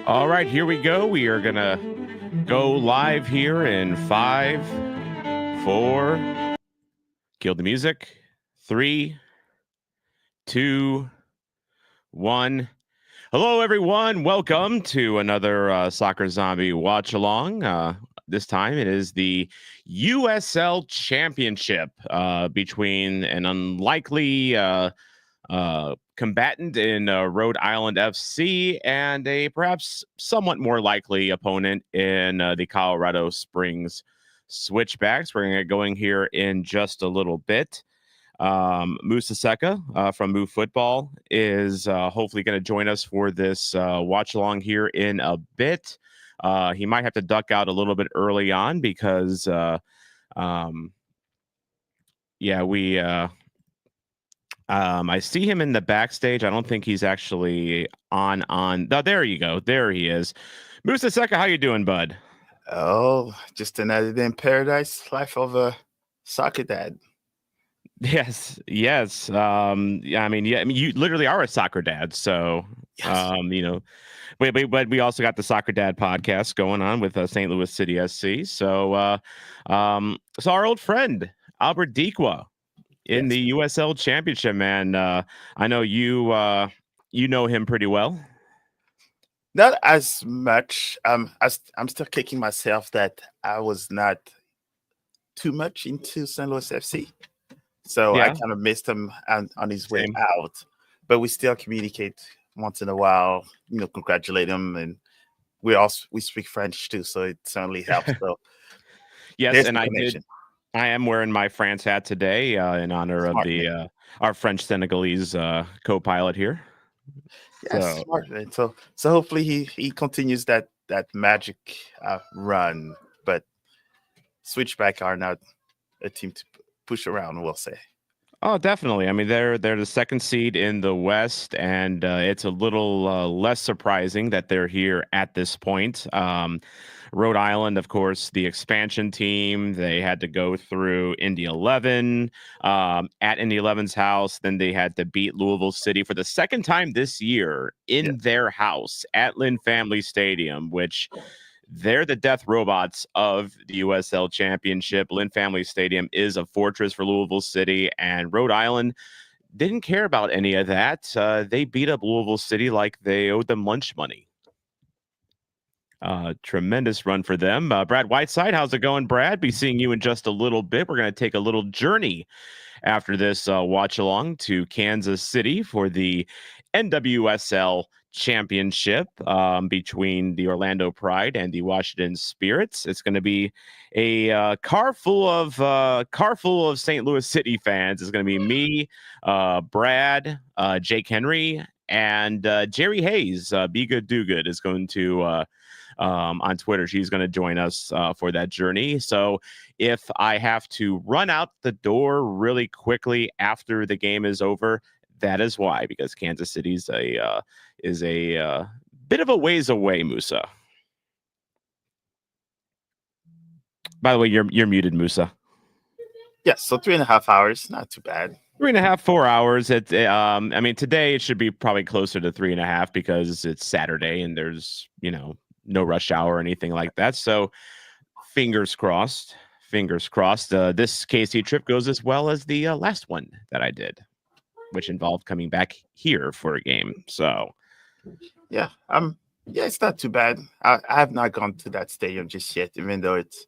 All right, here we go. We are going to go live here in 5, 4, kill the music, 3, 2, 1. Hello, everyone. Welcome to another Soccer Zombie Watch Along. This time it is the USL Championship between an unlikely combatant in Rhode Island FC and a perhaps somewhat more likely opponent in the Colorado Springs Switchbacks. We're going to get going here in just a little bit. Musa Seka from Move Football is hopefully going to join us for this watch along here in a bit. He might have to duck out a little bit early on because, I see him in the backstage. I don't think he's actually on. Oh, there you go. There he is. Musa Seka, how you doing, bud? Oh, just another day in paradise. Life of a soccer dad. Yes. You literally are a soccer dad. So, Yes. but we also got the Soccer Dad podcast going on with St. Louis City SC. So our old friend Albert Dikwa in the USL Championship, man. I know you know him pretty well. Not as much. I'm still kicking myself that I was not too much into St. Louis FC. So I kind of missed him on his way out. But we still communicate once in a while, congratulate him. And we speak French too, so it certainly helps. So yes, and I am wearing my France hat today in honor of our French Senegalese co-pilot here. Yes, smart, man. So hopefully he continues that magic run. But Switchback are not a team to push around, we'll say. Oh, definitely. I mean, they're the second seed in the West, and it's a little less surprising that they're here at this point. Rhode Island, of course, the expansion team, they had to go through Indy 11 at Indy 11's house. Then they had to beat Louisville City for the second time this year in their house at Lynn Family Stadium, which they're the death robots of the USL Championship. Lynn Family Stadium is a fortress for Louisville City, and Rhode Island didn't care about any of that. They beat up Louisville City like they owed them lunch money. Tremendous run for them. Brad Whiteside, how's it going, Brad? Be seeing you in just a little bit. We're going to take a little journey after this watch along to Kansas City for the NWSL Championship between the Orlando Pride and the Washington Spirits. It's going to be a car full of St. Louis City fans. It's going to be me, Brad, Jake Henry, and Jerry Hayes. Be Good Do Good is going to on Twitter. She's going to join us for that journey. So if I have to run out the door really quickly after the game is over, that is why, because Kansas City's is a bit of a ways away, Musa. By the way, you're muted, Musa. Yes, so 3.5 hours, not too bad. 3.5, 4 hours. I mean, today it should be probably closer to 3.5 because it's Saturday and there's no rush hour or anything like that. So fingers crossed. This KC trip goes as well as the last one that I did, which involved coming back here for a game. So it's not too bad. I have not gone to that stadium just yet, even though it's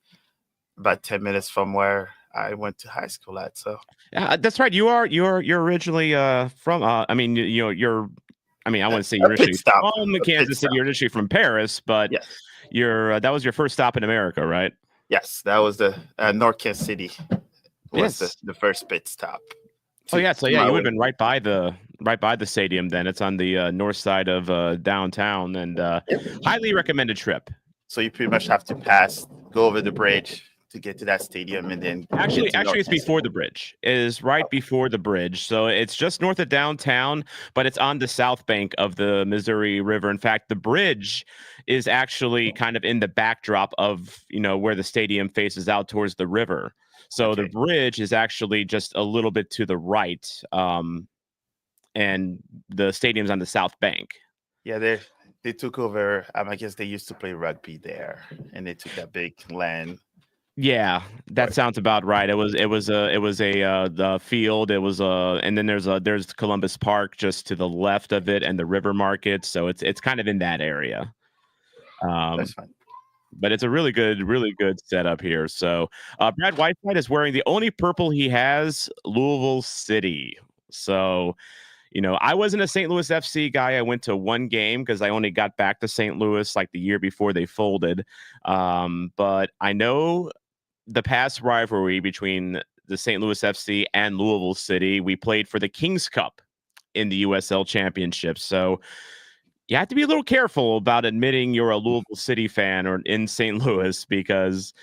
about 10 minutes from where I went to high school at. So that's right. You're originally from I wouldn't say you're originally from Kansas City. You're initially from Paris, but that was your first stop in America, right? Yes, that was the North Kansas City was the first pit stop. You would have been right by the stadium. Then it's on the north side of downtown, and highly recommended trip. So you pretty much have to go over the bridge to get to that stadium, and then actually it's before the bridge. It is right before the bridge, so it's just north of downtown, but it's on the south bank of the Missouri River. In fact, the bridge is actually kind of in the backdrop of where the stadium faces out towards the river. So the bridge is actually just a little bit to the right, and the stadium's on the south bank. Yeah, they took over. I guess they used to play rugby there, and they took that big land. Yeah, that sounds about right. It was the field. It was and then there's Columbus Park just to the left of it, and the River Market. So it's kind of in that area. That's fine. But it's a really good setup here. So Brad Whiteside is wearing the only purple he has, Louisville City. So, I wasn't a St. Louis FC guy. I went to one game because I only got back to St. Louis like the year before they folded. But I know the past rivalry between the St. Louis FC and Louisville City. We played for the King's Cup in the USL Championship. So you have to be a little careful about admitting you're a Louisville City fan or in St. Louis, because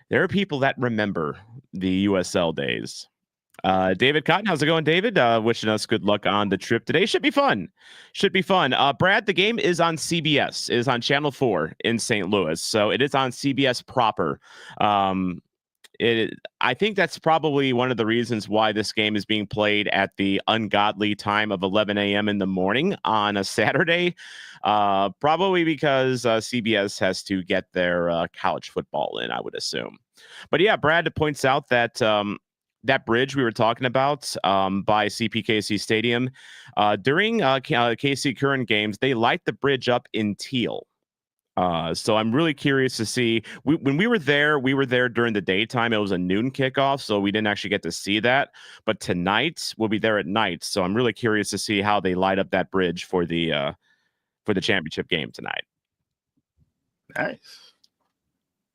there are people that remember the USL days. David Cotton, how's it going, David? Wishing us good luck on the trip today. Should be fun. Brad, the game is on CBS. It is on Channel 4 in St. Louis. So it is on CBS proper. I think that's probably one of the reasons why this game is being played at the ungodly time of 11 a.m. in the morning on a Saturday. Probably because CBS has to get their college football in, I would assume. But yeah, Brad points out that that bridge we were talking about by CPKC Stadium, during KC Current games, they light the bridge up in teal. So I'm really curious to see. When we were there during the daytime. It was a noon kickoff, so we didn't actually get to see that. But tonight we'll be there at night, so I'm really curious to see how they light up that bridge for the championship game tonight. Nice.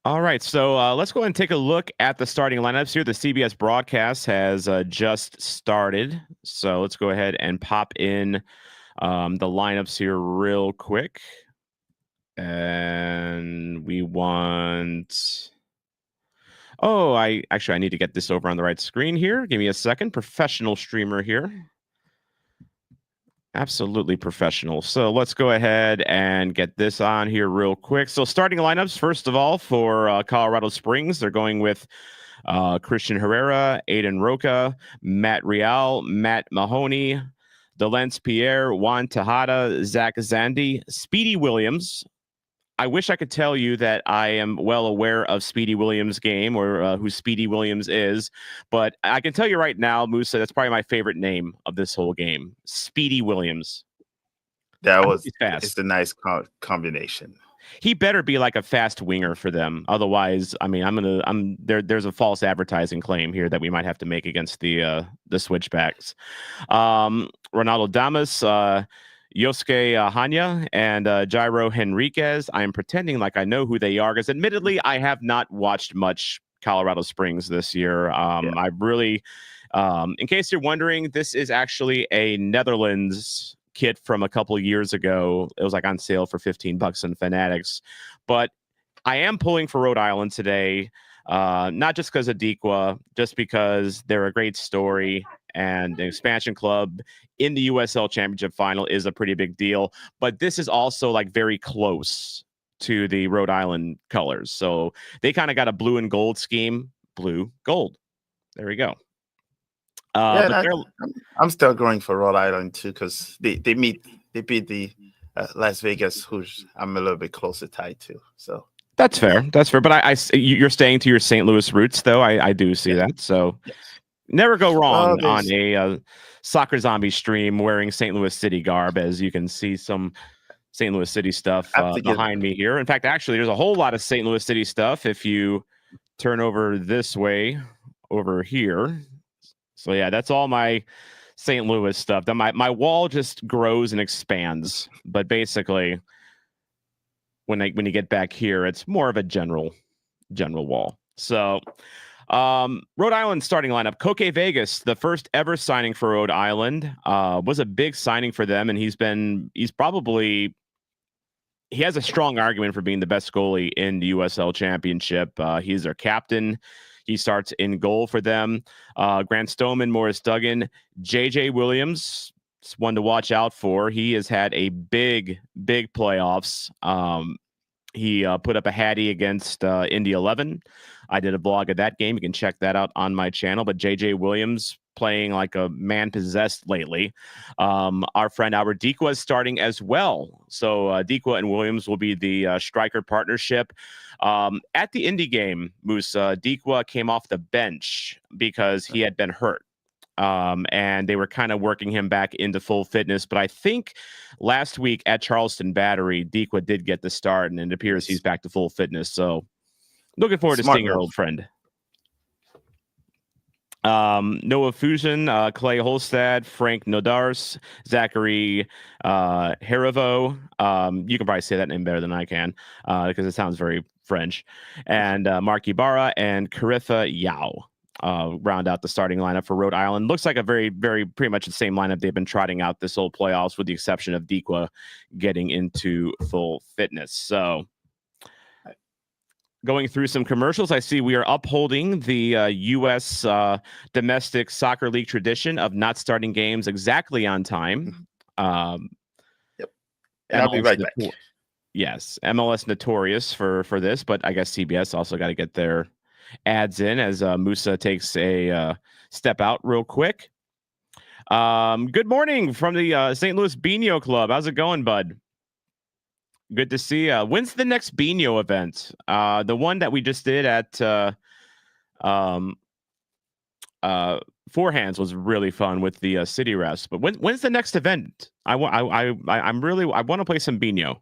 All right, so let's go ahead and take a look at the starting lineups here. The CBS broadcast has just started, so let's go ahead and pop in the lineups here real quick. And we want... Oh, I need to get this over on the right screen here. Give me a second. Professional streamer here. Absolutely professional. So let's go ahead and get this on here real quick. So starting lineups, first of all, for Colorado Springs, they're going with Christian Herrera, Aiden Roca, Matt Real, Matt Mahoney, Delence Pierre, Juan Tejada, Zach Zandi, Speedy Williams. I wish I could tell you that I am well aware of Speedy Williams' game or who Speedy Williams is, but I can tell you right now, Musa, that's probably my favorite name of this whole game. Speedy Williams. It's a nice combination. He better be like a fast winger for them. Otherwise, I mean, there's a false advertising claim here that we might have to make against the Switchbacks. Ronaldo Damas, Yosuke Hanya, and Jairo Henriquez. I am pretending like I know who they are, because admittedly, I have not watched much Colorado Springs this year. I really, in case you're wondering, this is actually a Netherlands kit from a couple years ago. It was like on sale for $15 in Fanatics. But I am pulling for Rhode Island today, not just because of Dequa, just because they're a great story. And an expansion club in the USL Championship final is a pretty big deal. But this is also like very close to the Rhode Island colors. So they kind of got a blue and gold scheme. Blue, gold. There we go. I'm still going for Rhode Island too, because they beat the Las Vegas, who I'm a little bit closer tied to. So that's fair. But you're staying to your St. Louis roots, though. I do see that. So. Yes. Never go wrong on a Soccer Zombie stream wearing St. Louis City garb, as you can see some St. Louis City stuff behind me here. In fact, actually, there's a whole lot of St. Louis City stuff if you turn over this way over here. So, yeah, that's all my St. Louis stuff. Then my wall just grows and expands. But basically, when you get back here, it's more of a general wall. So... Rhode Island starting lineup. Koke Vegas, the first ever signing for Rhode Island, was a big signing for them, and he has a strong argument for being the best goalie in the USL Championship. He's their captain. He starts in goal for them. Grant Stoneman, Morris Duggan, JJ Williams, one to watch out for. He has had a big playoffs. He put up a hattie against Indy 11. I did a blog of that game. You can check that out on my channel. But JJ Williams playing like a man possessed lately. Our friend Albert Dikwa is starting as well. So Dikwa and Williams will be the striker partnership. At the Indy game, Musa, Dikwa came off the bench because he had been hurt. And they were kind of working him back into full fitness. But I think last week at Charleston Battery, Dikwa did get the start, and it appears he's back to full fitness. So looking forward to seeing your old friend. Noah Fusion, Clay Holstad, Frank Nodars, Zachary Harivo. You can probably say that name better than I can because it sounds very French. And Mark Ibarra and Caritha Yao. Round out the starting lineup for Rhode Island. Looks like a very, very pretty much the same lineup they've been trotting out this whole playoffs, with the exception of Dikwa getting into full fitness. So going through some commercials, I see we are upholding the U.S. Domestic Soccer League tradition of not starting games exactly on time. Yep. And I'll be right back. Yes, MLS notorious for this, but I guess CBS also got to get their ads in as Musa takes a step out real quick. Good morning from the St. Louis Beano Club. How's it going, bud? Good to see you. When's the next Beano event? The one that we just did at Four Hands was really fun with the city refs. But when's the next event? I want to play some Beano.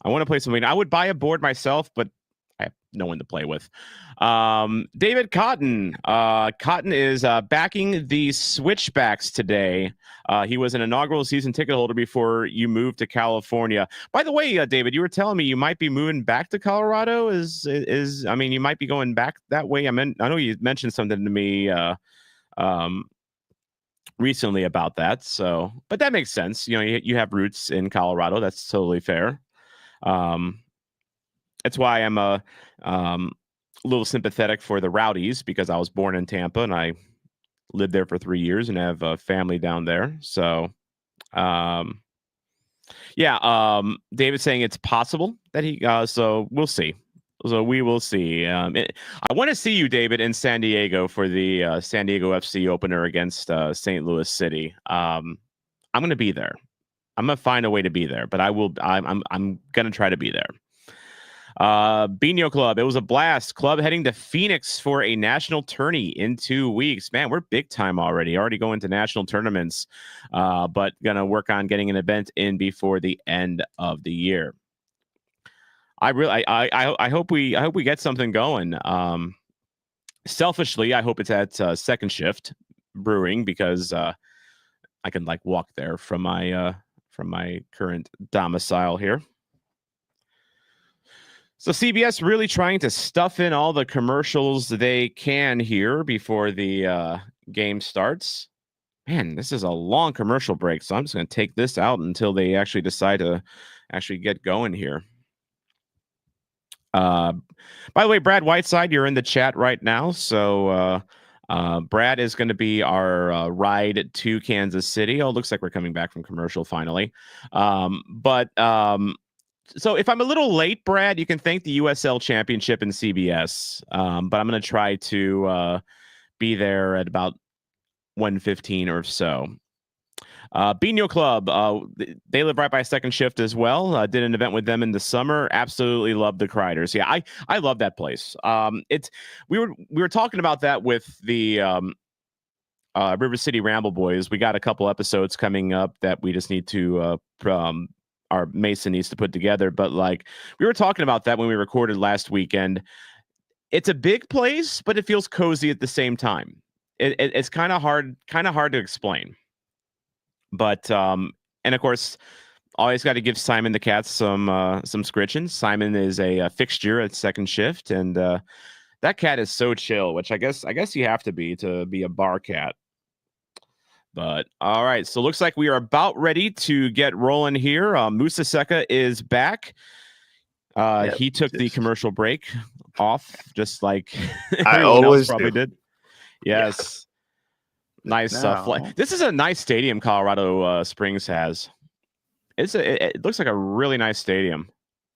I want to play some Beano. I would buy a board myself, but I have no one to play with. David Cotton. Cotton is backing the Switchbacks today. He was an inaugural season ticket holder before you moved to California. By the way, David, you were telling me you might be moving back to Colorado. I mean, you might be going back that way. I know you mentioned something to me recently about that. So, but that makes sense. You know, you have roots in Colorado. That's totally fair. That's why I'm a little sympathetic for the Rowdies, because I was born in Tampa and I lived there for 3 years and have a family down there. So, David's saying it's possible that he. So we'll see. So we will see. I want to see you, David, in San Diego for the San Diego FC opener against St. Louis City. I'm going to be there. I'm going to find a way to be there, but I will. I'm going to try to be there. Beano Club, it was a blast. Club heading to Phoenix for a national tourney in 2 weeks. Man, we're big time already going to national tournaments, but gonna work on getting an event in before the end of the year. I hope we get something going. Selfishly, I hope it's at Second Shift Brewing, because I can walk there from my current domicile here. So CBS really trying to stuff in all the commercials they can here before the game starts. Man, this is a long commercial break, so I'm just going to take this out until they actually decide to actually get going here. By the way, Brad Whiteside, you're in the chat right now. So Brad is going to be our ride to Kansas City. Oh, it looks like we're coming back from commercial finally. So if I'm a little late, Brad, you can thank the USL Championship and CBS. But I'm going to try to be there at about 1:15 or so. Beano Club, they live right by Second Shift as well. Did an event with them in the summer. Absolutely love the Criders. Yeah, I love that place. We were talking about that with the River City Ramble Boys. We got a couple episodes coming up that we just need to our Mason needs to put together. But we were talking about that when we recorded last weekend. It's a big place, but it feels cozy at the same time. It's kind of hard to explain. But and of course, always got to give Simon the Cat some scritchins. Simon is a fixture at Second Shift, and that cat is so chill, which I guess you have to be a bar cat. But all right, so looks like we are about ready to get rolling here. Musa Seka is back. He took the commercial break off, just like I always probably did. Yes. Yeah. Nice flight. This is a nice stadium Colorado Springs has. It looks like a really nice stadium.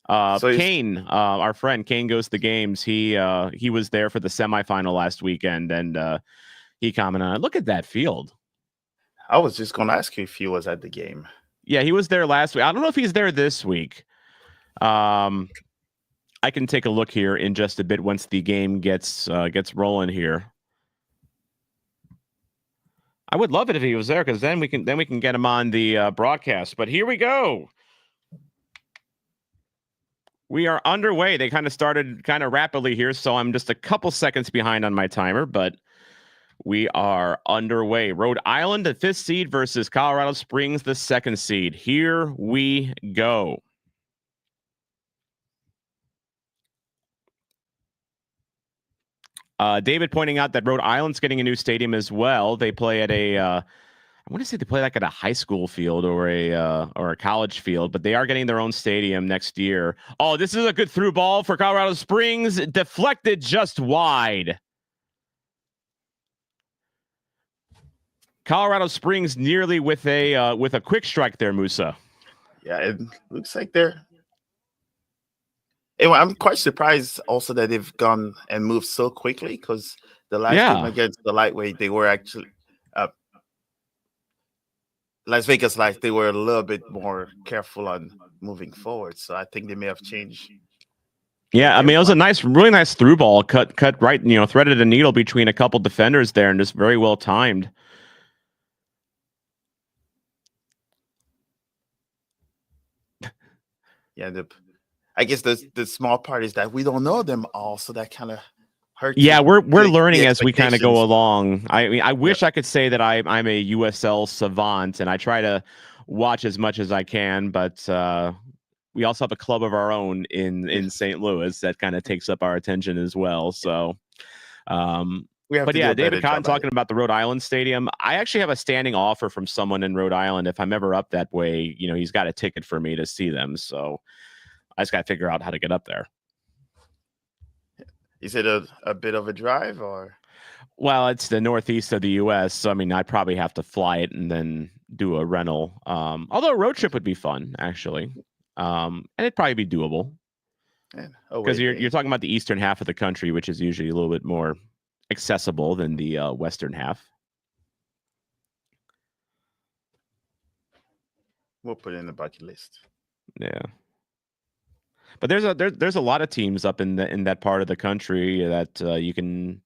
Kane, our friend Kane goes to the games. He was there for the semifinal last weekend, and he commented on it. Look at that field. I was just going to ask you if he was at the game. Yeah, he was there last week. I don't know if he's there this week. I can take a look here in just a bit once the game gets rolling here. I would love it if he was there, because then we can get him on the broadcast. But here we go. We are underway. They kind of started kind of rapidly here, so I'm just a couple seconds behind on my timer, but we are underway. Rhode Island, the 5th seed, versus Colorado Springs, the 2nd seed. Here we go. David pointing out that Rhode Island's getting a new stadium as well. They play at I want to say they play like at a high school field or a college field, but they are getting their own stadium next year. Oh, this is a good through ball for Colorado Springs. Deflected just wide. Colorado Springs nearly with a quick strike there, Musa. Yeah, it looks like they're. Anyway, I'm quite surprised also that they've gone and moved so quickly, because the last game against the lightweight, they were actually Las Vegas Lights. They were a little bit more careful on moving forward, so I think they may have changed. Yeah, I mean, it was a really nice through ball, cut right, threaded a needle between a couple defenders there, and just very well timed. Yeah, I guess the small part is that we don't know them all, so that kind of hurts. Yeah, we're learning as we kind of go along. I mean, I wish I could say that I'm a USL savant and I try to watch as much as I can, but we also have a club of our own in St. Louis that kind of takes up our attention as well. So, but yeah, David Cotton talking about the Rhode Island Stadium. I actually have a standing offer from someone in Rhode Island. If I'm ever up that way, he's got a ticket for me to see them. So I just got to figure out how to get up there. Is it a bit of a drive, or? Well, it's the northeast of the U.S., so I mean, I'd probably have to fly it and then do a rental. Although a road trip would be fun, actually, and it'd probably be doable. Because you're talking about the eastern half of the country, which is usually a little bit more accessible than the western half. We'll put it in the bucket list. Yeah. But there's a lot of teams up in that part of the country that you can,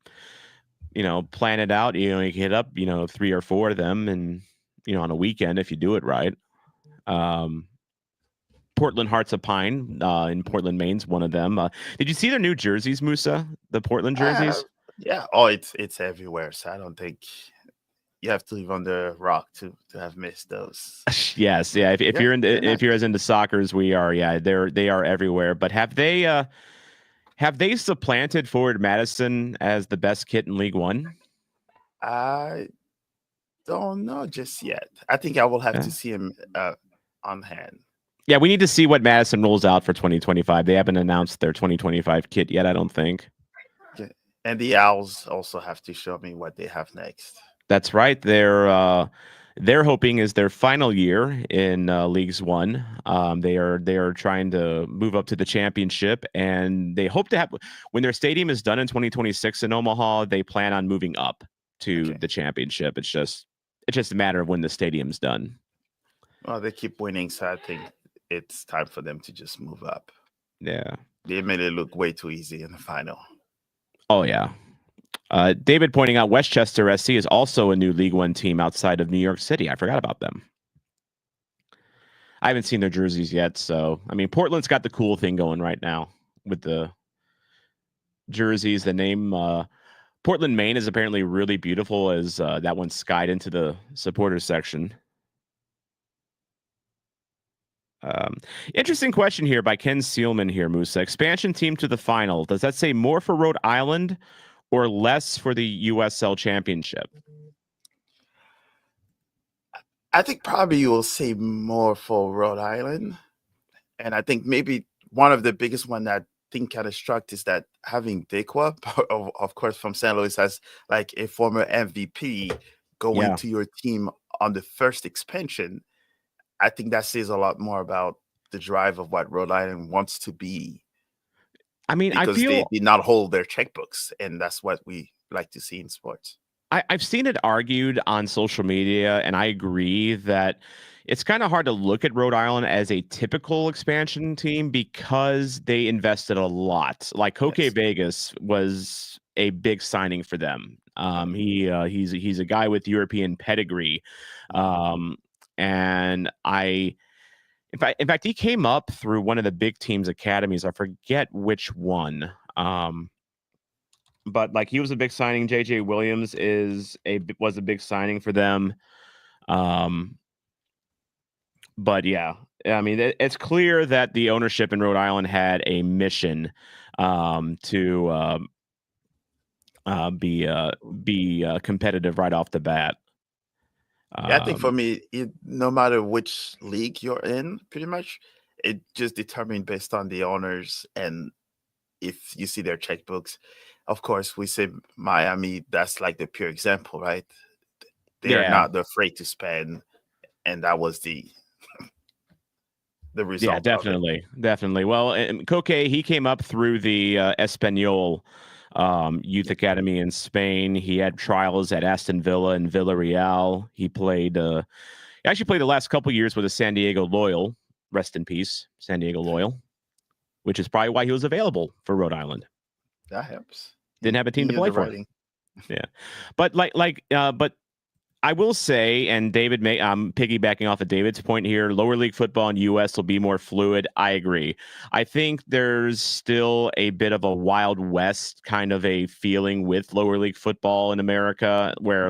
plan it out. You can hit up, 3 or 4 of them, and on a weekend if you do it right. Portland Hearts of Pine in Portland, Maine's one of them. Did you see their new jerseys, Musa? The Portland jerseys? Yeah. Oh, it's everywhere. So I don't think you have to live on the rock to have missed those. Yes, yeah. If you're as into soccer as we are, yeah, they are everywhere. But have they supplanted Forward Madison as the best kit in League One? I don't know just yet. I think I will have to see him on hand. Yeah, we need to see what Madison rolls out for 2025. They haven't announced their 2025 kit yet, I don't think. Okay. And the Owls also have to show me what they have next. That's right. They're hoping is their final year in Leagues One. They are trying to move up to the championship, and they hope to have, when their stadium is done in 2026 in Omaha, they plan on moving up to the championship. It's just a matter of when the stadium's done. Well, they keep winning, so I think it's time for them to just move up. Yeah, they made it look way too easy in the final. Oh yeah. David pointing out Westchester SC is also a new League One team outside of New York City. I forgot about them. I haven't seen their jerseys yet, so I mean, Portland's got the cool thing going right now with the jerseys. The name Portland, Maine is apparently really beautiful, as that one skied into the supporters section. Interesting question here by Ken Seelman here, Musa. Expansion team to the final. Does that say more for Rhode Island or less for the USL Championship? I think probably you will say more for Rhode Island. And I think maybe one of the biggest one that I think kind of struck is that having Dekwa, of course, from St. Louis, as like a former MVP going to your team on the first expansion, I think that says a lot more about the drive of what Rhode Island wants to be. I mean, because they did not hold their checkbooks, and that's what we like to see in sports. I've seen it argued on social media, and I agree that it's kind of hard to look at Rhode Island as a typical expansion team because they invested a lot. Like Koke Yes. Vegas was a big signing for them. He's a guy with European pedigree, um, and in fact he came up through one of the big teams academies. I forget which one. But like he was a big signing. JJ Williams was a big signing for them. Um, but yeah, I mean, it's clear that the ownership in Rhode Island had a mission to be competitive right off the bat. Yeah, I think for me, no matter which league you're in, pretty much, it just determined based on the owners and if you see their checkbooks. Of course, we say Miami, that's like the pure example, right? They're Yeah, not afraid to spend, and that was the yeah, result of it. definitely. Well, Koke, he came up through the Espanyol youth academy in Spain. He had trials at Aston Villa and Villarreal. He actually played the last couple years with the San Diego Loyal. Rest in peace, San Diego Loyal, which is probably why he was available for Rhode Island. That helps. Didn't have a team to knew play the for. writing. Yeah, but but I will say, and David I'm piggybacking off of David's point here, lower league football in US will be more fluid. I agree. I think there's still a bit of a Wild West kind of a feeling with lower league football in America where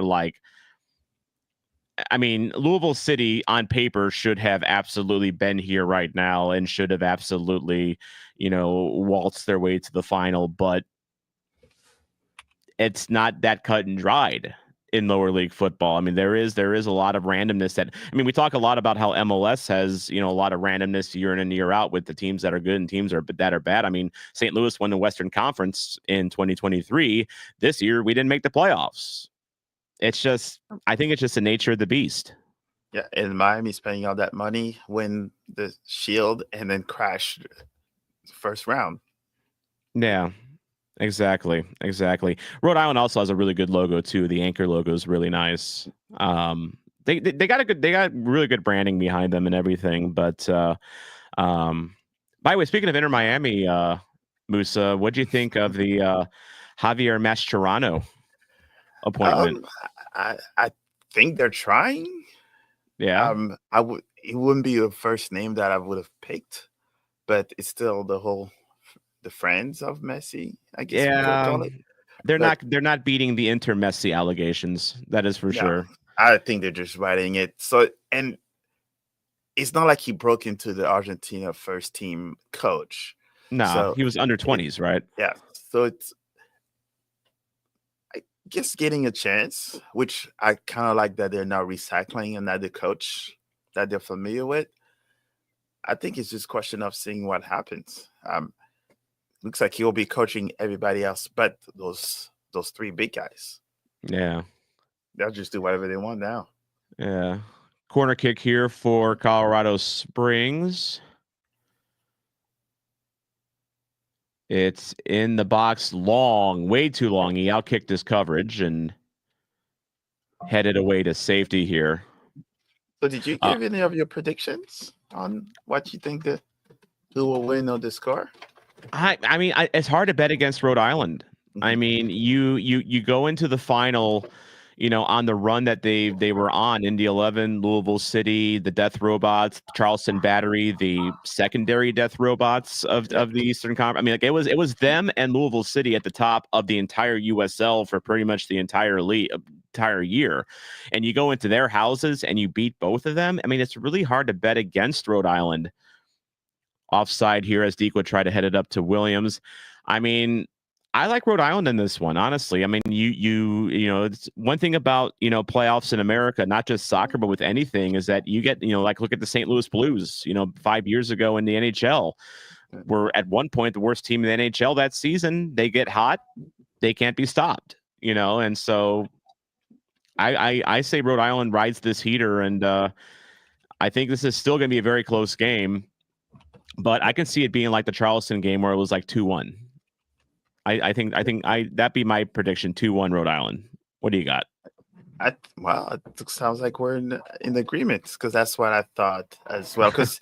I mean, Louisville City on paper should have absolutely been here right now and should have absolutely, waltzed their way to the final, but it's not that cut and dried in lower league football. I mean, there is a lot of randomness we talk a lot about how MLS has, a lot of randomness year in and year out with the teams that are good and teams that are bad. I mean, St. Louis won the Western Conference in 2023. This year we didn't make the playoffs. I think it's just the nature of the beast. Yeah, and Miami spending all that money, win the Shield, and then crash first round. Yeah. Exactly. Rhode Island also has a really good logo too. The anchor logo is really nice. They got really good branding behind them and everything. But by the way, speaking of Inter Miami, Musa, what do you think of the Javier Mascherano appointment? I think they're trying. Yeah. It wouldn't be a first name that I would have picked, but it's still the friends of Messi, I guess we could call it. They're not beating the Inter Messi allegations. That is for sure. I think they're just writing it. So, and it's not like he broke into the Argentina first team coach. No, so he was under 20s, right? Yeah. So it's, I guess, getting a chance, which I kind of like that they're now recycling another coach that they're familiar with. I think it's just a question of seeing what happens. Looks like he'll be coaching everybody else but those three big guys. Yeah. They'll just do whatever they want now. Yeah. Corner kick here for Colorado Springs. It's in the box long, way too long. He outkicked his coverage and headed away to safety here. So did you give any of your predictions on what you think who will win or the score? I mean, it's hard to bet against Rhode Island. Mm-hmm. I mean, you go into the final, on the run that they were on, Indy 11, Louisville City, the Death Robots, Charleston Battery, the secondary Death Robots of the Eastern Conference. I mean, it was them and Louisville City at the top of the entire USL for pretty much the entire year. And you go into their houses and you beat both of them. I mean, it's really hard to bet against Rhode Island. Offside here as Deke would try to head it up to Williams. I mean, I like Rhode Island in this one, honestly. I mean, it's one thing about, playoffs in America, not just soccer, but with anything, is that you get, look at the St. Louis Blues, 5 years ago in the NHL, were at one point the worst team in the NHL that season. They get hot, they can't be stopped, and so I say Rhode Island rides this heater, and I think this is still going to be a very close game. But I can see it being like the Charleston game where it was like 2-1. I think that'd be my prediction, 2-1 Rhode Island. What do you got? Well, it sounds like we're in agreement because that's what I thought as well. Because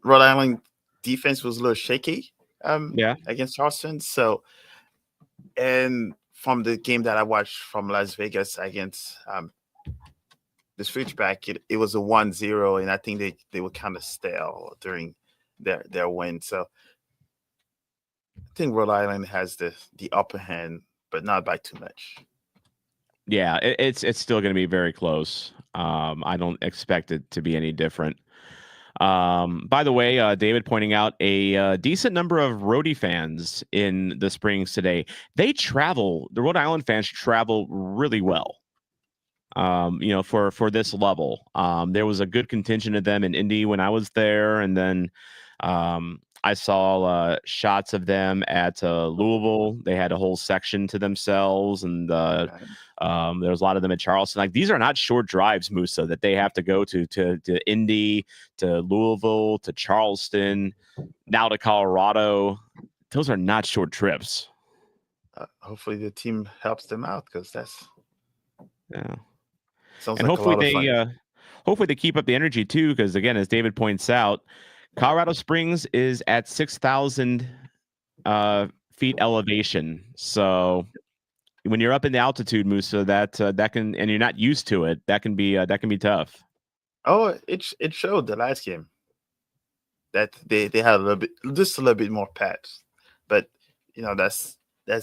Rhode Island defense was a little shaky Yeah. against Charleston. So, and from the game that I watched from Las Vegas against the Switchback, it was a 1-0, and I think they were kind of stale during their win. So I think Rhode Island has the upper hand, but not by too much. Yeah, it's still going to be very close. I don't expect it to be any different. By the way, David pointing out a decent number of Rhodey fans in the Springs today. They travel. The Rhode Island fans travel really well. For this level, there was a good contingent of them in Indy when I was there, and then I saw shots of them at Louisville. They had a whole section to themselves, and there was a lot of them at Charleston. Like, these are not short drives, Musa, that they have to go to Indy, to Louisville, to Charleston, now to Colorado. Those are not short trips. Hopefully the team helps them out, because that's sounds and like hopefully they keep up the energy too, because again, as David points out, Colorado Springs is at 6,000 feet elevation. So when you're up in the altitude, Musa, that can, and you're not used to it, that can be tough. Oh, it showed the last game that they had just a little bit more pads, but that's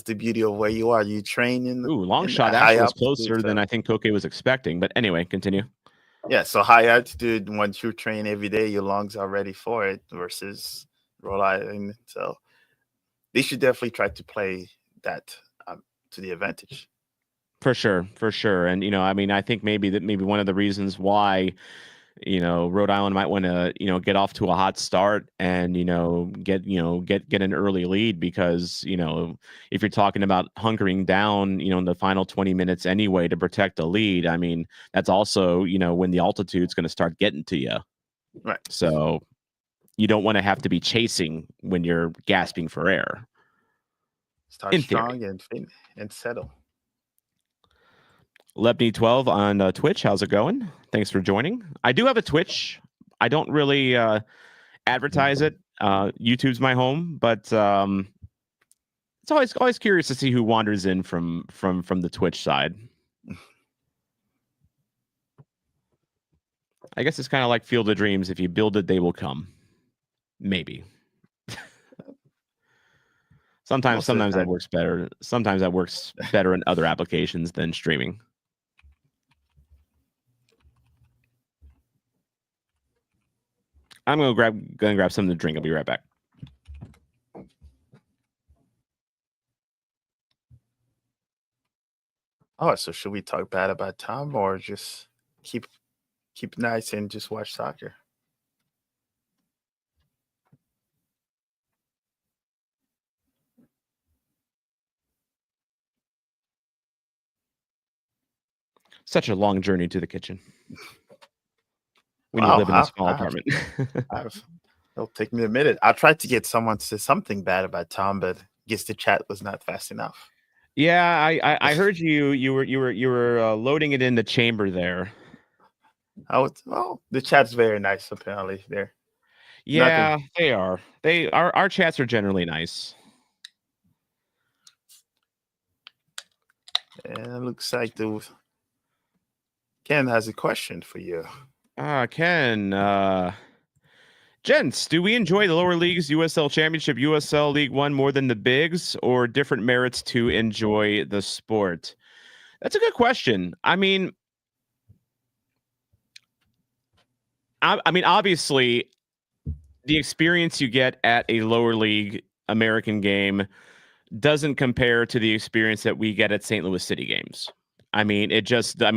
the beauty of where you are. You train in long shot actually was closer than I think Koke was expecting. But anyway, continue. Yeah, so high altitude, once you train every day, your lungs are ready for it, versus Rhode Island. So they should definitely try to play that to the advantage. For sure. And I think maybe one of the reasons why Rhode Island might want to get off to a hot start and get an early lead, because if you're talking about hunkering down in the final 20 minutes anyway to protect the lead, I mean, that's also when the altitude's going to start getting to you, right? So you don't want to have to be chasing when you're gasping for air. Start strong and settle. Lebney 12 on Twitch. How's it going? Thanks for joining. I do have a Twitch. I don't really advertise it. YouTube's my home, but it's always curious to see who wanders in from the Twitch side. I guess it's kind of like Field of Dreams. If you build it, they will come. Maybe. Sometimes that works better. Sometimes that works better in other applications than streaming. I'm gonna grab something to drink. I'll be right back. Oh, so should we talk bad about Tom, or just keep nice and just watch soccer? Such a long journey to the kitchen when you live in a small apartment. It'll take me a minute. I tried to get someone to say something bad about Tom, but I guess the chat was not fast enough. Yeah, I heard you were loading it in the chamber there. The chat's very nice apparently there. Yeah, they are. Our chats are generally nice. And it looks like Ken has a question for you. Ken, gents, do we enjoy the lower leagues, USL Championship, USL League One more than the bigs, or different merits to enjoy the sport? That's a good question. I mean, obviously, the experience you get at a lower league American game doesn't compare to the experience that we get at St. Louis City games. I mean,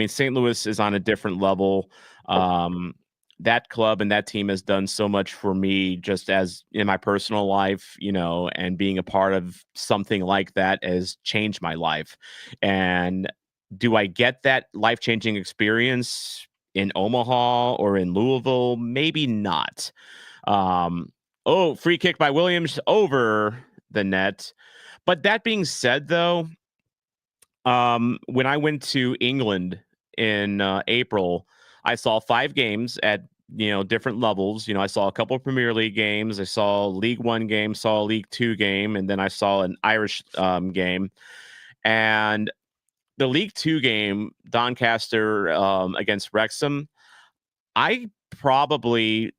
St. Louis is on a different level. That club and that team has done so much for me, just as in my personal life, and being a part of something like that has changed my life. And do I get that life-changing experience in Omaha or in Louisville? Maybe not. Free kick by Williams over the net. But that being said, though, When I went to England in April, I saw 5 games at different levels. I saw a couple of Premier League games. I saw a League One game, saw a League Two game, and then I saw an Irish game. And the League Two game, Doncaster against Wrexham, I probably,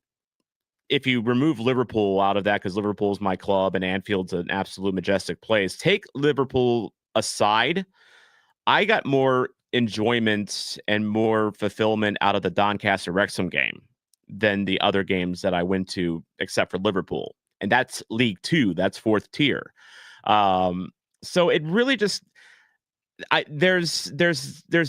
if you remove Liverpool out of that, because Liverpool's my club and Anfield's an absolute majestic place, take Liverpool aside, I got more enjoyment and more fulfillment out of the Doncaster Wrexham game than the other games that I went to, except for Liverpool. And that's League Two, that's 4th tier. So it really just, there's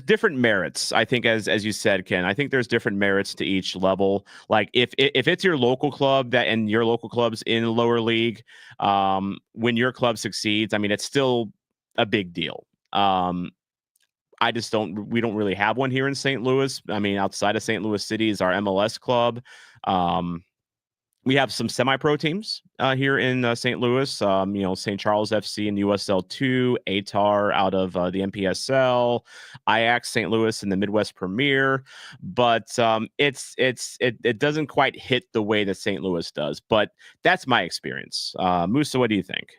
different merits, I think, as you said, Ken. I think there's different merits to each level. Like if it's your local club and your local club's in the lower league, when your club succeeds, I mean, it's still a big deal. We don't really have one here in St. Louis. I mean, outside of St. Louis City is our MLS club. We have some semi-pro teams here in St. Louis. St. Charles FC in USL 2, ATAR out of the MPSL, Ajax St. Louis in the Midwest Premier. But it doesn't quite hit the way that St. Louis does. But that's my experience. Musa, what do you think?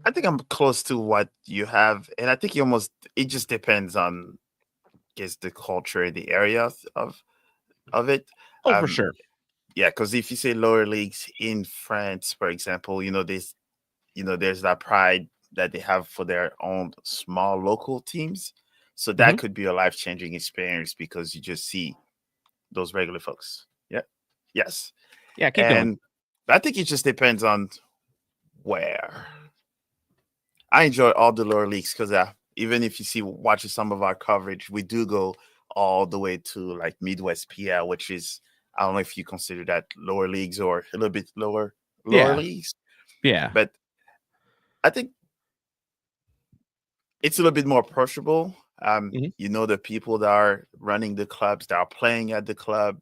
I think I'm close to what you have, and I think it just depends on, I guess, the culture, the area of it. Oh, for sure. Yeah, because if you say lower leagues in France, for example, there's that pride that they have for their own small local teams. So that could be a life-changing experience because you just see those regular folks. Yeah. Yes. Yeah, keep going. I think it just depends on where. I enjoy all the lower leagues because even if you watching some of our coverage, we do go all the way to like Midwest PL, which is, I don't know if you consider that lower leagues or a little bit lower leagues. Yeah. But I think it's a little bit more approachable. The people that are running the clubs, that are playing at the club.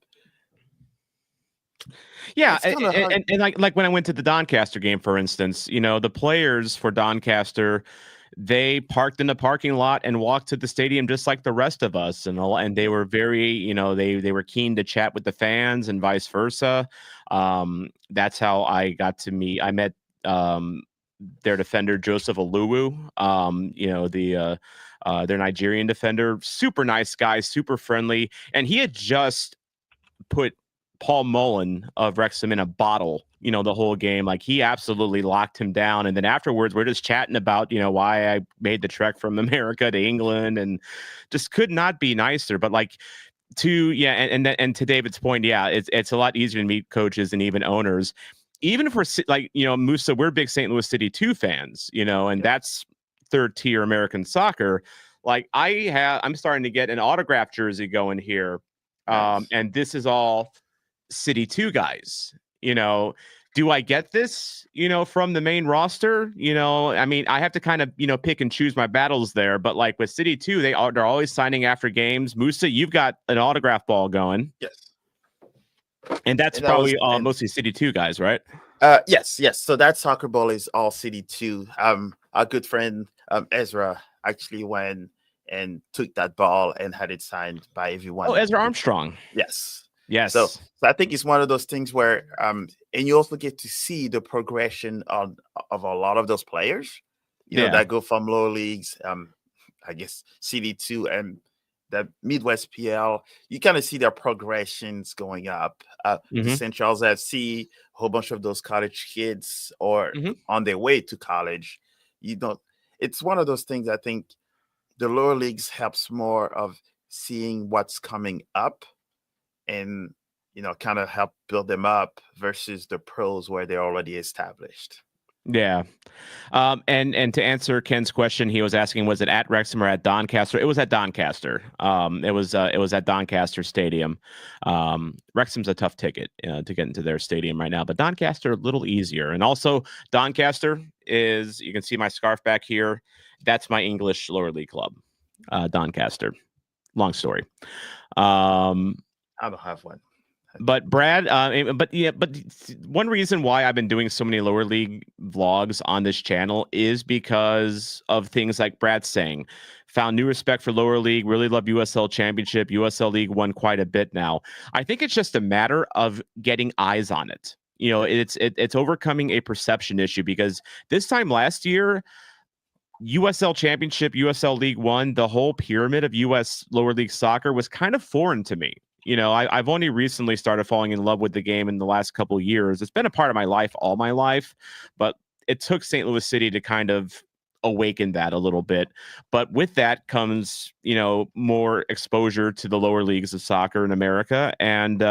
Yeah, and like when I went to the Doncaster game, for instance, the players for Doncaster, they parked in the parking lot and walked to the stadium just like the rest of us, and they were very, they were keen to chat with the fans and vice versa. That's how I met their defender Joseph Oluwu, their Nigerian defender, super nice guy, super friendly, and he had just put Paul Mullen of Wrexham in a bottle, the whole game. Like, he absolutely locked him down. And then afterwards, we're just chatting about, why I made the trek from America to England, and just could not be nicer. But like, and to David's point, yeah, it's a lot easier to meet coaches and even owners. Even if we're Musa, we're big St. Louis City 2 fans, and that's 3rd tier American soccer. Like, I'm starting to get an autograph jersey going here. Nice. And this is all City 2 guys. Do I get this, from the main roster? I mean, I have to kind of, pick and choose my battles there. But like with City 2, they're always signing after games. Musa, you've got an autograph ball going. Yes. And that's probably mostly City 2 guys, right? Yes. So that soccer ball is all City 2. Our good friend Ezra actually went and took that ball and had it signed by everyone. Oh, Ezra Armstrong. Yes. Yes. So I think it's one of those things where, and you also get to see the progression of a lot of those players, that go from lower leagues, I guess CD2 and the Midwest PL. You kind of see their progressions going up. The St. Charles FC, a whole bunch of those college kids or on their way to college. It's one of those things. I think the lower leagues helps more of seeing what's coming up and kind of help build them up versus the pros where they're already established. Yeah. And to answer Ken's question, he was asking, was it at Wrexham or at Doncaster? It was at Doncaster. It was at Doncaster Stadium. Wrexham's a tough ticket to get into their stadium right now, but Doncaster a little easier. And also Doncaster is, you can see my scarf back here. That's my English lower league club, Doncaster. Long story. I don't have one. But Brad, but one reason why I've been doing so many lower league vlogs on this channel is because of things like Brad's saying. Found new respect for lower league, really love USL Championship, USL League One quite a bit now. I think it's just a matter of getting eyes on it. You know, it's overcoming a perception issue, because this time last year, USL Championship, USL League One, the whole pyramid of US lower league soccer was kind of foreign to me. You know, I've only recently started falling in love with the game in the last couple of years. It's been a part of my life all my life, but it took St. Louis City to kind of awaken that a little bit. But with that comes, you know, more exposure to the lower leagues of soccer in America. And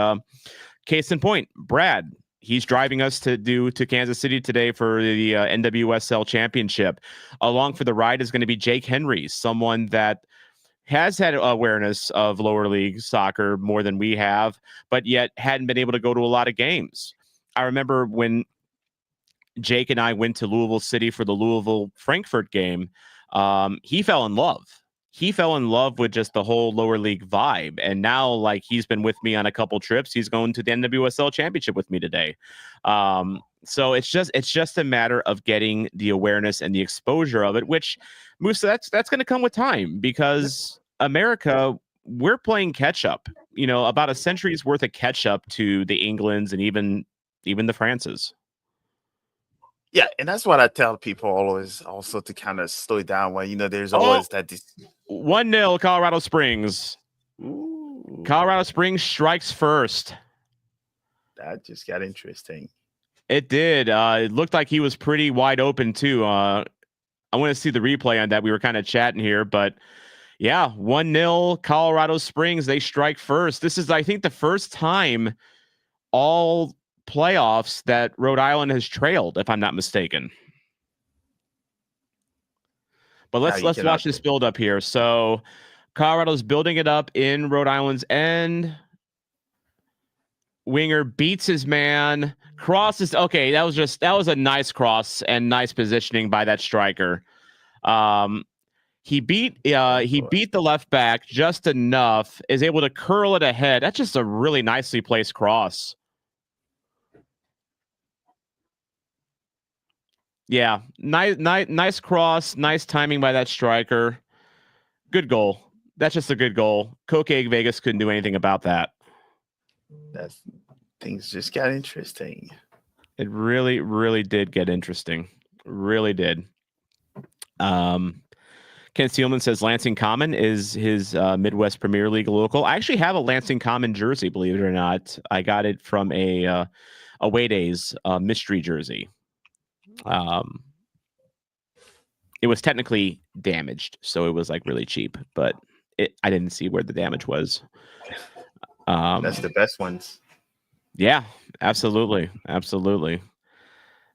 case in point, Brad, he's driving us to Kansas City today for the NWSL Championship. Along for the ride is going to be Jake Henry, someone that has had awareness of lower league soccer more than we have, but yet hadn't been able to go to a lot of games. I remember when Jake and I went to Louisville City for the Louisville-Frankfurt game, he fell in love. He fell in love with just the whole lower league vibe. And now, like, he's been with me on a couple trips. He's going to the NWSL Championship with me today. So it's just a matter of getting the awareness and the exposure of it, which, Musa, that's going to come with time, because America, we're playing catch up, you know, about a century's worth of catch up to the Englands and even the Frances. Yeah, and that's what I tell people always, also to kind of slow it down when, you know, there's always that 1-0 Colorado Springs. Ooh, Colorado Springs strikes first. that just got interesting. It did. It looked like he was pretty wide open too. I want to see the replay on that. We were kind of chatting here, but yeah, 1-0 Colorado Springs. They strike first. This is, I think, the first time all playoffs that Rhode Island has trailed, if I'm not mistaken. But let's watch this build up here. So Colorado's building it up in Rhode Island's end. Winger beats his man. Crosses. Okay, that was a nice cross and nice positioning by that striker. He beat the left back just enough, is able to curl it ahead. That's just a really nicely placed cross. Yeah, nice cross, nice timing by that striker. Good goal. That's just a good goal. Coke Egg Vegas couldn't do anything about that. Things just got interesting. It really, really did get interesting. Really did. Ken Steelman says Lansing Common is his Midwest Premier League local. I actually have a Lansing Common jersey, believe it or not. I got it from a Away Days mystery jersey. It was technically damaged, so it was like really cheap, but I didn't see where the damage was. That's the best ones. Yeah, absolutely.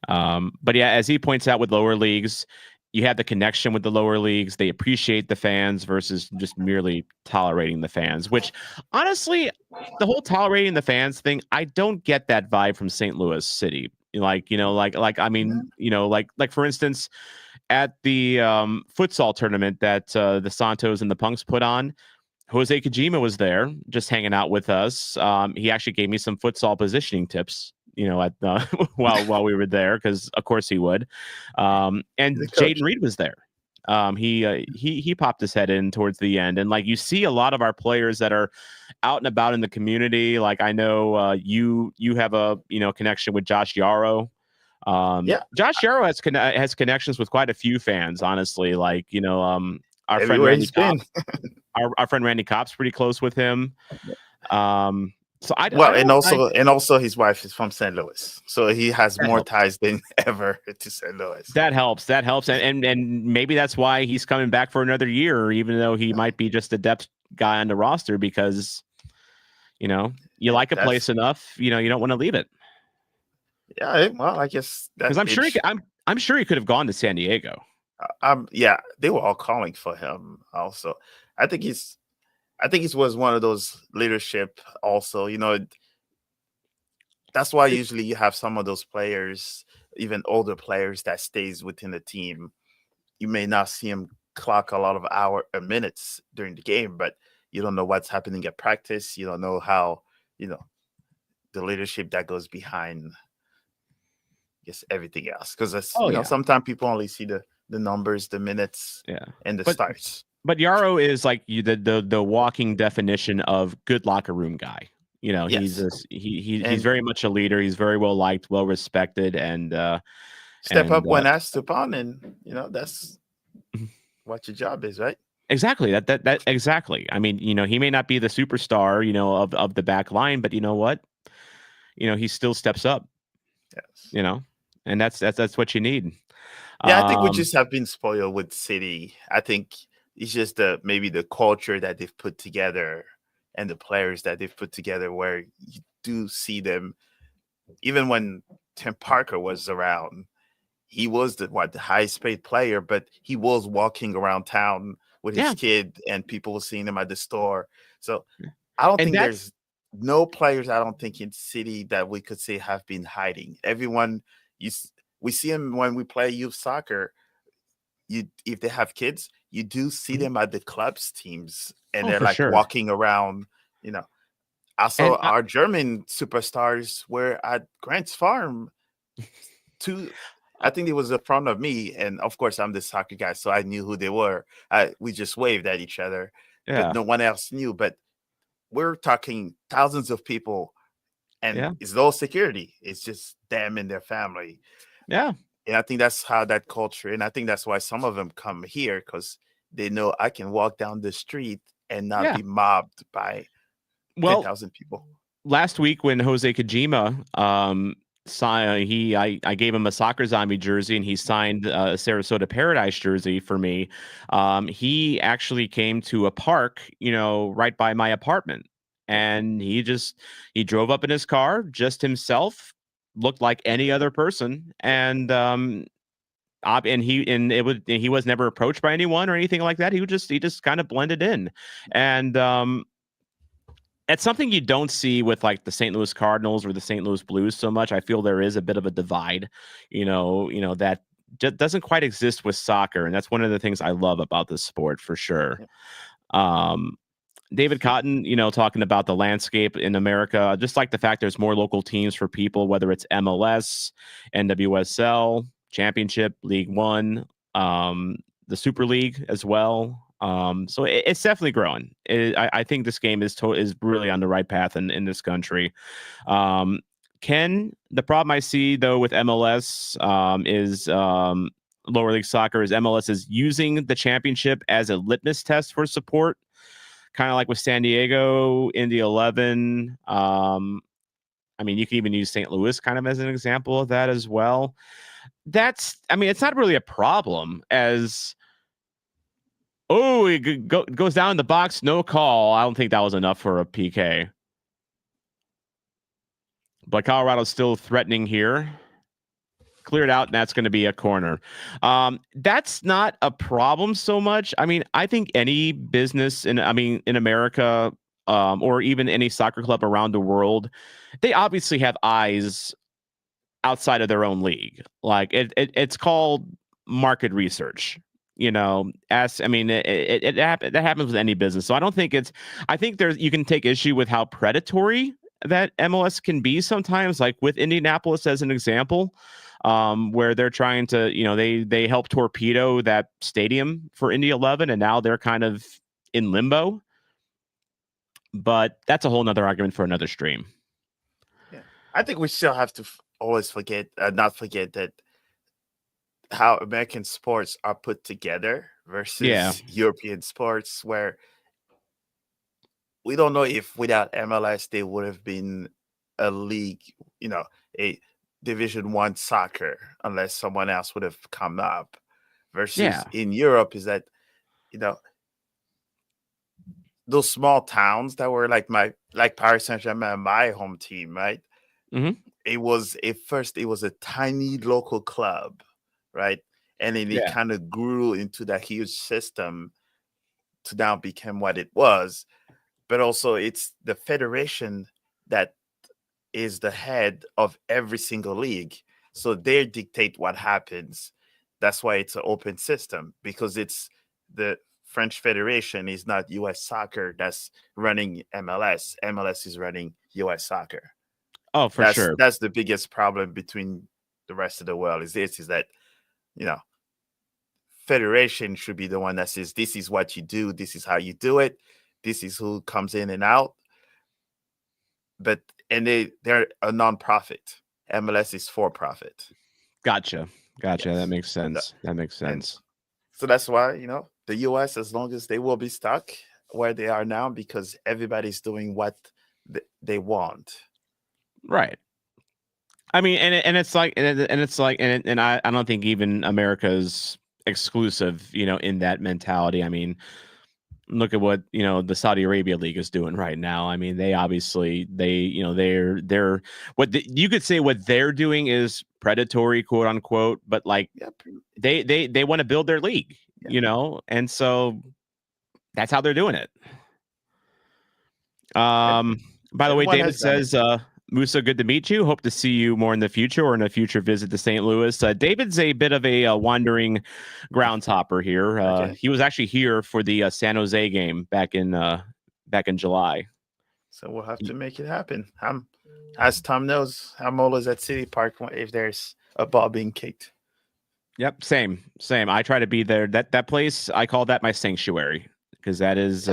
But yeah, as he points out with lower leagues, you have the connection with the lower leagues. They appreciate the fans versus just merely tolerating the fans, which honestly, the whole tolerating the fans thing, I don't get that vibe from St. Louis City. Like, you know, like I mean, you know, like for instance, at the futsal tournament that the Santos and the Punks put on, Jose Kojima was there just hanging out with us. He actually gave me some futsal positioning tips, you know, at while we were there, because of course he would. And Jaden Reed was there. He popped his head in towards the end, and like you see a lot of our players that are out and about in the community. Like I know you have a connection with Josh Yarrow. Yeah, Josh Yarrow has connections with quite a few fans, honestly. Like our friend Randy Kopp, our friend Randy Kopp's pretty close with him. And also his wife is from St. Louis, so he has more ties than ever to St. Louis. That helps, and maybe that's why he's coming back for another year, even though he might be just a depth guy on the roster, because you like a place enough, you don't want to leave it. Yeah, well, I guess because I'm sure he could have gone to San Diego. Yeah, they were all calling for him. Also, I think he was one of those leadership. Also, that's why usually you have some of those players, even older players, that stays within the team. You may not see him clock a lot of minutes during the game, but you don't know what's happening at practice. You don't know how the leadership that goes behind, I guess, everything else. Because sometimes people only see the numbers, the minutes, and the starts. But Yarrow is like the walking definition of good locker room guy. He's very much a leader. He's very well liked, well respected, and step up when asked upon, and that's what your job is, right? Exactly. That exactly. I mean, he may not be the superstar, of the back line, but you know what? He still steps up. Yes. And that's what you need. Yeah, I think we just have been spoiled with City. I think it's just maybe the culture that they've put together and the players that they've put together, where you do see them. Even when Tim Parker was around, he was the highest paid player, but he was walking around town with his kid, and people were seeing him at the store. So I don't think there's no players, I don't think, in City that we could say have been hiding. Everyone, we see them when we play youth soccer. If they have kids, you do see them at the clubs teams, and they're like walking around. Also, our German superstars were at Grant's farm. I think it was in front of me, and of course, I'm the soccer guy, so I knew who they were. We just waved at each other, but no one else knew. But we're talking thousands of people, and it's no security. It's just them and their family. Yeah. And I think that's how that culture, and I think that's why some of them come here, because they know I can walk down the street and not be mobbed by 10,000 people. Last week when Jose Kojima I gave him a Soccer Zombie jersey, and he signed a Sarasota Paradise jersey for me. He actually came to a park, right by my apartment, and he drove up in his car, just himself, looked like any other person, and he was never approached by anyone or anything like that. He just kind of blended in, and it's something you don't see with like the St. Louis Cardinals or the St. Louis Blues so much. I feel there is a bit of a divide, that doesn't quite exist with soccer, and that's one of the things I love about this sport for sure. David Cotton, talking about the landscape in America, just like the fact there's more local teams for people, whether it's MLS, NWSL, Championship, League One, the Super League as well. So it's definitely growing. I think this game is really on the right path in this country. The problem I see though with MLS is lower league soccer is MLS is using the championship as a litmus test for support, kind of like with San Diego, Indy 11. I mean, you can even use St. Louis kind of as an example of that as well. It's not really a problem as. Oh, it goes down in the box, no call. I don't think that was enough for a PK. But Colorado's still threatening here. Cleared out, and that's going to be a corner. That's not a problem so much. I mean, I think any business in America, or even any soccer club around the world, they obviously have eyes outside of their own league. Like it's called market research. That happens with any business. So I think you can take issue with how predatory that MLS can be sometimes, like with Indianapolis as an example, where they're trying to, they help torpedo that stadium for Indy 11, and now they're kind of in limbo. But that's a whole nother argument for another stream. Yeah, I think we still have to always not forget that how American sports are put together versus European sports, where we don't know if without MLS they would have been a league, a Division I soccer, unless someone else would have come up. Versus in Europe is that, those small towns that were like Paris Saint-Germain, my home team, right? Mm-hmm. It was a tiny local club, right? And then it kind of grew into that huge system to now become what it was. But also it's the federation that is the head of every single league. So they dictate what happens. That's why it's an open system, because it's the French Federation is not US Soccer that's running MLS. MLS is running US Soccer. Oh, for sure. That's the biggest problem between the rest of the world is that, you know, federation should be the one that says, this is what you do, this is how you do it, this is who comes in and out. But they're a non-profit. MLS is for profit. Gotcha. Yes. That makes sense. So that's why, you know, the US, as long as they will be stuck where they are now, because everybody's doing what they want. Right. I mean, and it's like, and I don't think even America's exclusive, you know, in that mentality. I mean, look at what, you know, the Saudi Arabia League is doing right now. I mean, they obviously, you know, they're you could say what they're doing is predatory, quote unquote, but like they want to build their league, you know, and so that's how they're doing it. By the way, David says, Musa, good to meet you. Hope to see you more in the future or in a future visit to St. Louis. David's a bit of a wandering groundhopper here. He was actually here for the San Jose game back in July. So we'll have to make it happen. As Tom knows, I'm always at City Park if there's a ball being kicked. Yep, same. I try to be there. That place, I call that my sanctuary, because that is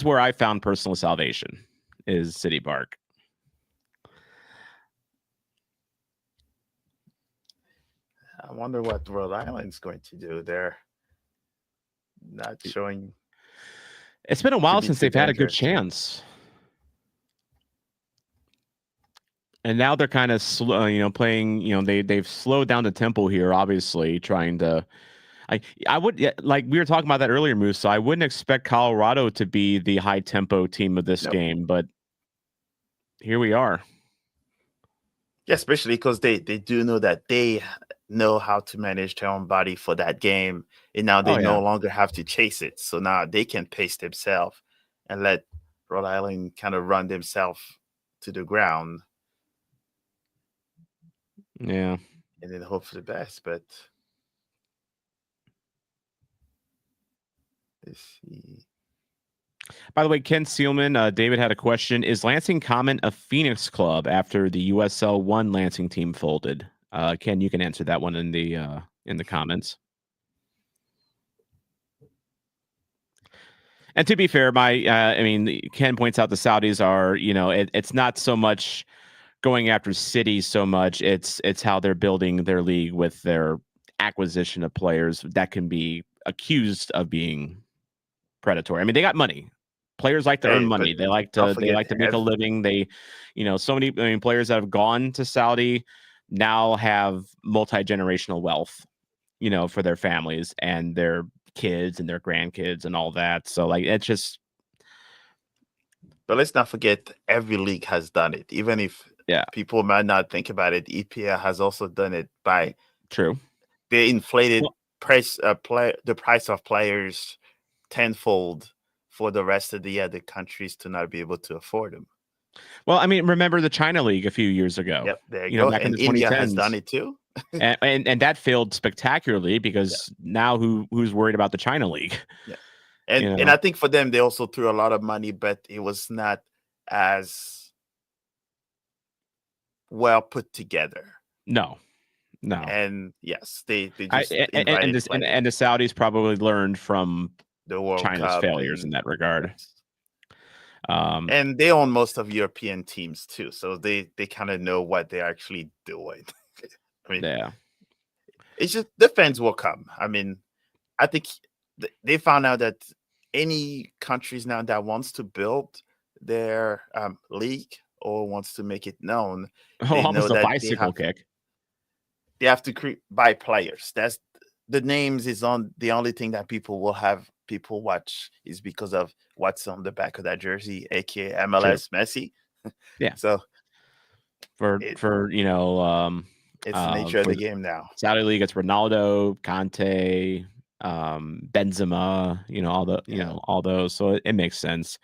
where I found personal salvation, is City Park. I wonder what Rhode Island's going to do. They're not showing. It's been a while since they've had a good chance. And now they're kind of slow, you know, playing, you know, they've slowed down the tempo here, obviously, trying to. I would, like we were talking about that earlier, Moose, so I wouldn't expect Colorado to be the high tempo team of this game, but here we are. Yeah, especially because they do know that they know how to manage their own body for that game, and now they no longer have to chase it. So now they can pace themselves and let Rhode Island kind of run themselves to the ground. Yeah. And then hope for the best, but let's see. By the way, Ken Sealman, David had a question. Is Lansing Common a Phoenix club after the USL 1 Lansing team folded? Ken, you can answer that one in the comments. And to be fair, I mean, Ken points out the Saudis are, you know, it's not so much going after cities so much. It's how they're building their league with their acquisition of players that can be accused of being predatory. I mean, they got money. Players like to earn money. They like to make a living. They, you know, so many players that have gone to Saudi now have multi-generational wealth, you know, for their families and their kids and their grandkids and all that. So like it's just. But let's not forget, every league has done it. Even if people might not think about it, EPL has also done it by they inflated the price of players tenfold for the rest of the other countries to not be able to afford them. Well, I mean, remember the China League a few years ago. Yep, there you go. Back and in the 2010s. India has done it too. and that failed spectacularly because now who's worried about the China League? Yeah. And I think for them, they also threw a lot of money, but it was not as well put together. No. And yes, they just and the Saudis probably learned from the World China's Cup failures in that regard. And they own most of European teams too, so they kind of know what they're actually doing. I mean, it's just the fans will come. I mean, I think they found out that any countries now that wants to build their league or wants to make it known, almost a bicycle kick. They have to buy players. That's the names is on the only thing that people will have people watch is because of what's on the back of that jersey, aka MLS Messi. Yeah. So for you know, it's the nature of the game now. Saudi League, it's Ronaldo, Conte, Benzema, you know, all the all those. So it makes sense.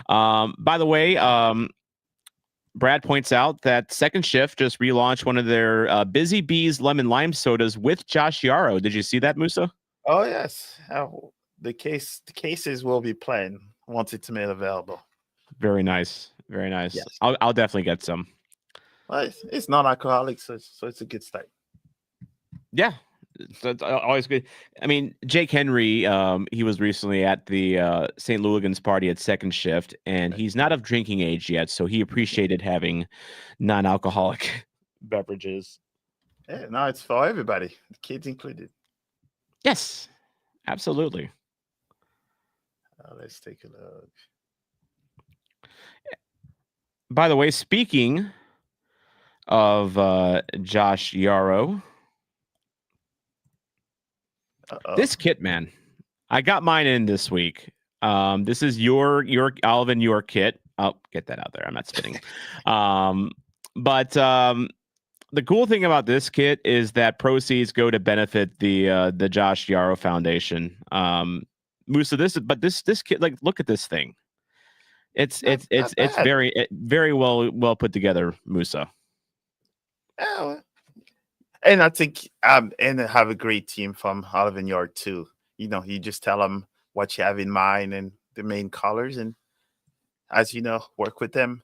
By the way, Brad points out that Second Shift just relaunched one of their Busy Bees lemon lime sodas with Josh Yarrow. Did you see that, Musa? Oh yes. The cases will be playing once it's made available. Very nice. Very nice. Yes. I'll definitely get some. Well, it's non-alcoholic, so it's a good start. Yeah. So it's always good. I mean, Jake Henry, he was recently at the St. Louis party at second shift, and he's not of drinking age yet, so he appreciated having non-alcoholic beverages. Yeah, no, it's for everybody, kids included. Yes, absolutely. Let's take a look. By the way, speaking of Josh Yarrow, this kit, man, I got mine in this week. This is your Alvin, your kit. I'll get that out there. I'm not spitting. But the cool thing about this kit is that proceeds go to benefit the Josh Yarrow Foundation. Musa, this kit, like, look at this thing. It's very well put together, Musa. Yeah, and I think and have a great team from Alvin Yard too. You just tell them what you have in mind and the main colors, and as you know, work with them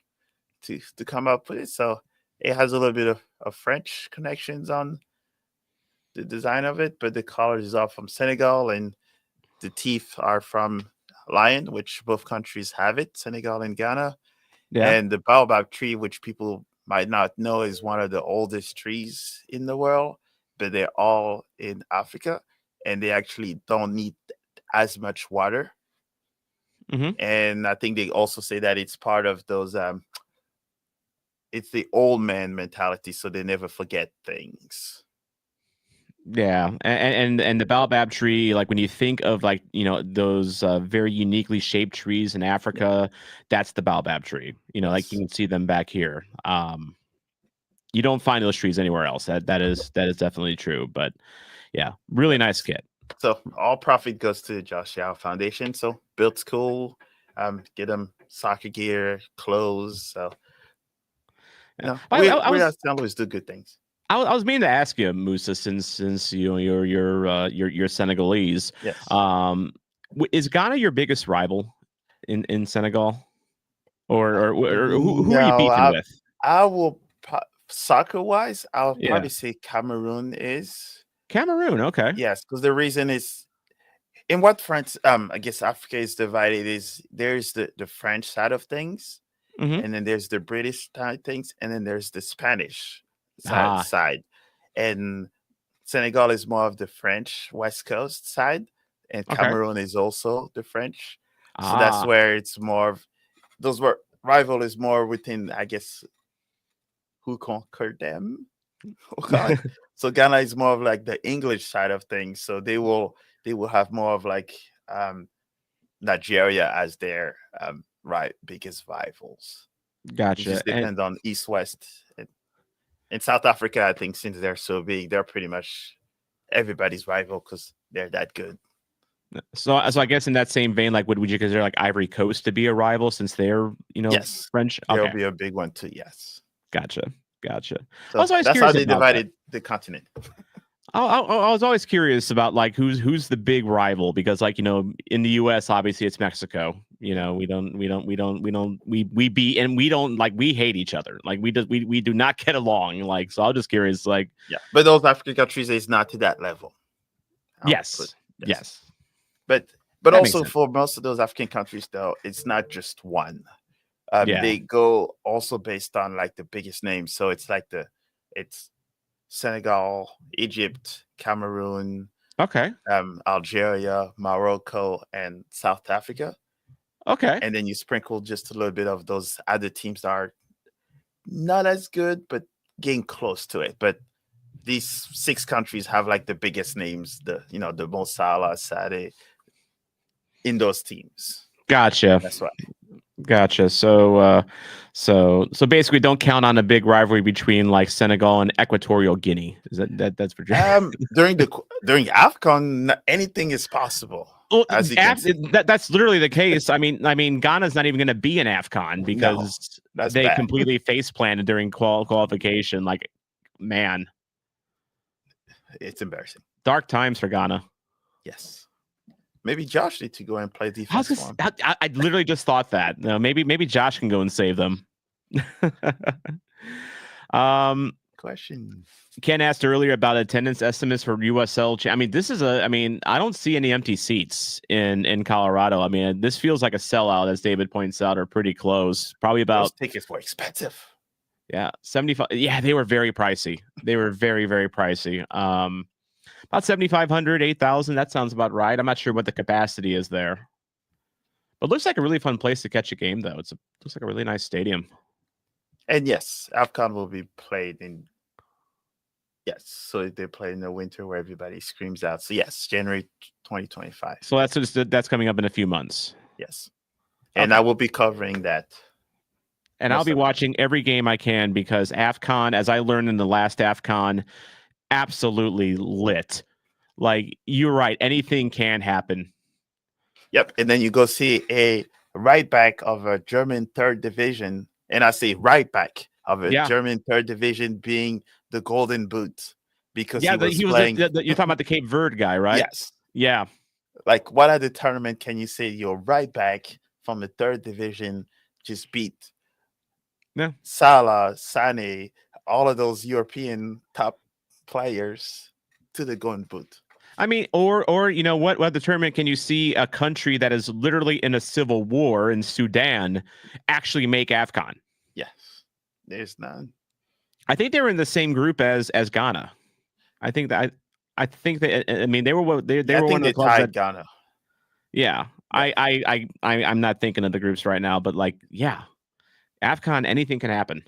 to come up with it. So it has a little bit of French connections on the design of it, but the colors are from Senegal, and the teeth are from lion, which both countries have it, Senegal and Ghana. Yeah. And the baobab tree, which people might not know, is one of the oldest trees in the world, but they're all in Africa, and they actually don't need as much water. Mm-hmm. And I think they also say that it's part of those it's the old man mentality, so they never forget things. Yeah, and the baobab tree, like when you think of, like, those very uniquely shaped trees in Africa, that's the baobab tree. Like you can see them back here. You don't find those trees anywhere else. That is definitely true. But yeah, really nice kit. So all profit goes to the Josh Yarrow Foundation. So build school, get them soccer gear, clothes. So we as St. Louis do good things. I was meaning to ask you, Musa, since you're Senegalese. Yes. Is Ghana your biggest rival in Senegal, or who are you beefing with? I will soccer wise, I'll probably say Cameroon is. Cameroon, okay. Yes, because the reason is in what France, I guess Africa is divided. Is there's the French side of things, and then there's the British side of things, and then there's the Spanish side, and Senegal is more of the French West Coast side, and Cameroon is also the French. So that's where it's more of those rival is more within, I guess, who conquered them. So Ghana is more of like the English side of things. So they will have more of like Nigeria as their biggest rivals. Gotcha. It just depends on East West. In South Africa, I think since they're so big, they're pretty much everybody's rival because they're that good. So I guess in that same vein, like, would you consider like Ivory Coast to be a rival since they're yes. French? There'll be a big one too. Yes. Gotcha. So that's how they divided the continent. I was always curious about like who's the big rival, because like in the U.S. obviously it's Mexico. We hate each other. Like we do not get along. Like, so I'm just curious. Like, yeah, but those African countries is not to that level. Yes. But also for most of those African countries though, it's not just one. They go also based on like the biggest names. So it's like it's Senegal, Egypt, Cameroon, Algeria, Morocco, and South Africa. Okay. And then you sprinkle just a little bit of those other teams that are not as good, but getting close to it. But these 6 countries have like the biggest names, the Mo Salah, Salah in those teams. Gotcha. That's why. Gotcha. So basically, don't count on a big rivalry between like Senegal and Equatorial Guinea. Is that's for sure? During AFCON, anything is possible. Well, that's literally the case. I mean, Ghana's not even going to be in AFCON because they completely face planted during qualification. Like, man, it's embarrassing. Dark times for Ghana. Yes. Maybe Josh needs to go and play defense for him. I literally just thought that. Maybe Josh can go and save them. Question. Ken asked earlier about attendance estimates for USL. I mean, I don't see any empty seats in Colorado. I mean, this feels like a sellout, as David points out, or pretty close. Probably about Those tickets were expensive. Yeah, 75. Yeah, they were very pricey. They were very, very pricey. About 7,500, 8,000. That sounds about right. I'm not sure what the capacity is there, but looks like a really fun place to catch a game, though. Looks like a really nice stadium. And yes, AFCON will be played in. Yes, so they play in the winter where everybody screams out. So yes, January 2025. So that's coming up in a few months. Yes, and I will be covering that. And I'll be watching every game I can because AFCON, as I learned in the last AFCON, absolutely lit. Like, you're right. Anything can happen. Yep. And then you go see a right back of a German third division. And I say right back of a German third division being the Golden Boot. Because he was playing. You're talking about the Cape Verde guy, right? Yes. Yeah. Like, what other tournament can you say your right back from the third division just beat? Yeah. Salah, Sané, all of those European top players to the Golden Boot. I mean, or you know what other tournament can you see a country that is literally in a civil war in Sudan actually make AFCON? Yes, there's none. I think they were in the same group as Ghana. I think that I mean they were one of the clubs that Ghana. Yeah, I'm not thinking of the groups right now, but like AFCON, anything can happen.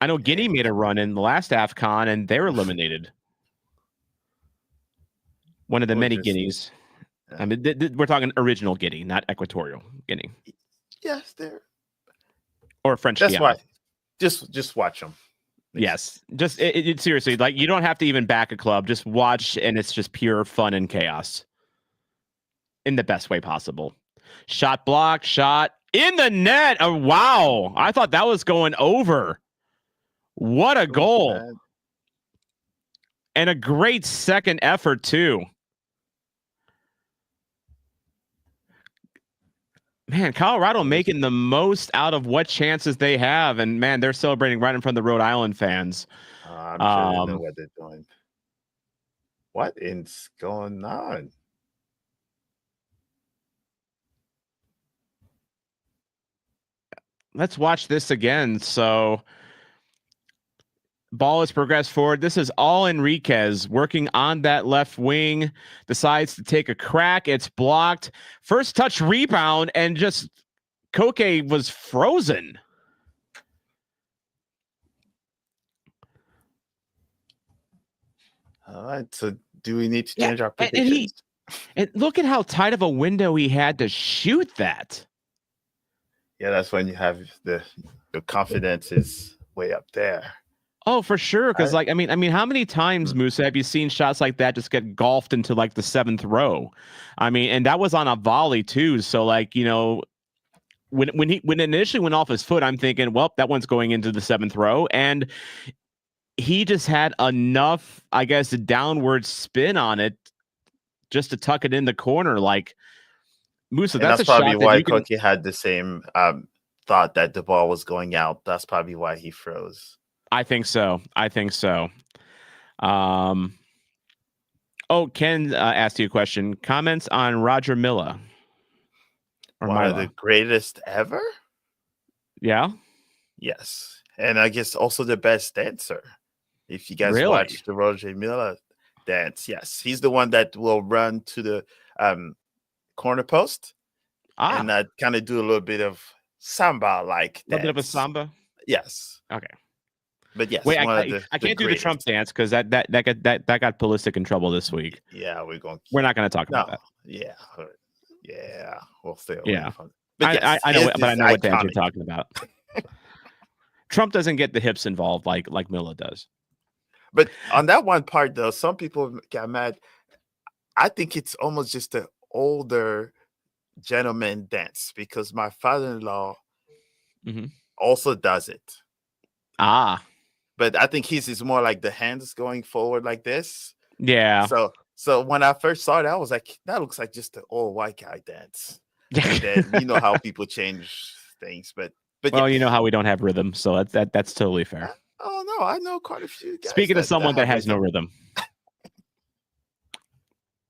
I know Guinea made a run in the last AFCON and they were eliminated. One of the many Guineas. I mean, we're talking original Guinea, not Equatorial Guinea. Yes, they're or French. That's why. Just watch them. Yes, just seriously, like you don't have to even back a club. Just watch, and it's just pure fun and chaos in the best way possible. Shot blocked, shot in the net. Oh, wow. I thought that was going over. What a goal. Man. And a great second effort, too. Man, Colorado making the most out of what chances they have. And, man, they're celebrating right in front of the Rhode Island fans. I'm sure they know what they're doing. What is going on? Let's watch this again. So ball has progressed forward. This is all Enriquez working on that left wing, decides to take a crack. It's blocked. First touch rebound, and just Koke was frozen. All right. So do we need to change our predictions? And look at how tight of a window he had to shoot that. Yeah, that's when you have the confidence is way up there. Oh, for sure. Because I mean, how many times, Musa, have you seen shots like that just get golfed into like the 7th row? I mean, and that was on a volley too. So like, you know, when it initially went off his foot, I'm thinking, well, that one's going into the 7th row, and he just had enough, I guess, a downward spin on it just to tuck it in the corner. Like, Musa, that's probably why Koke had the same thought that the ball was going out. That's probably why he froze. I think so. Oh, Ken asked you a question. Comments on Roger Milla? One of the greatest ever? Yeah. Yes. And I guess also the best dancer. If you guys watch the Roger Milla dance, yes. He's the one that will run to the corner post and kind of do a little bit of samba-like dance. A little bit of a samba? Yes. Okay. But yes, wait, I can't do the Trump dance because that got Pulisic in trouble this week. Yeah, we're not going to talk about that. Yeah, we'll stay away from it. But yes, I know, but I know what dance you're talking about. Trump doesn't get the hips involved like Milla does. But on that one part, though, some people got mad. I think it's almost just an older gentleman dance because my father-in-law also does it. But I think his is more like the hands going forward like this. Yeah. So when I first saw it, I was like, that looks like just an old white guy dance. And then you know how people change things. But But well, you know how we don't have rhythm, so that's totally fair. Oh no, I know quite a few guys. Speaking of someone that has no rhythm,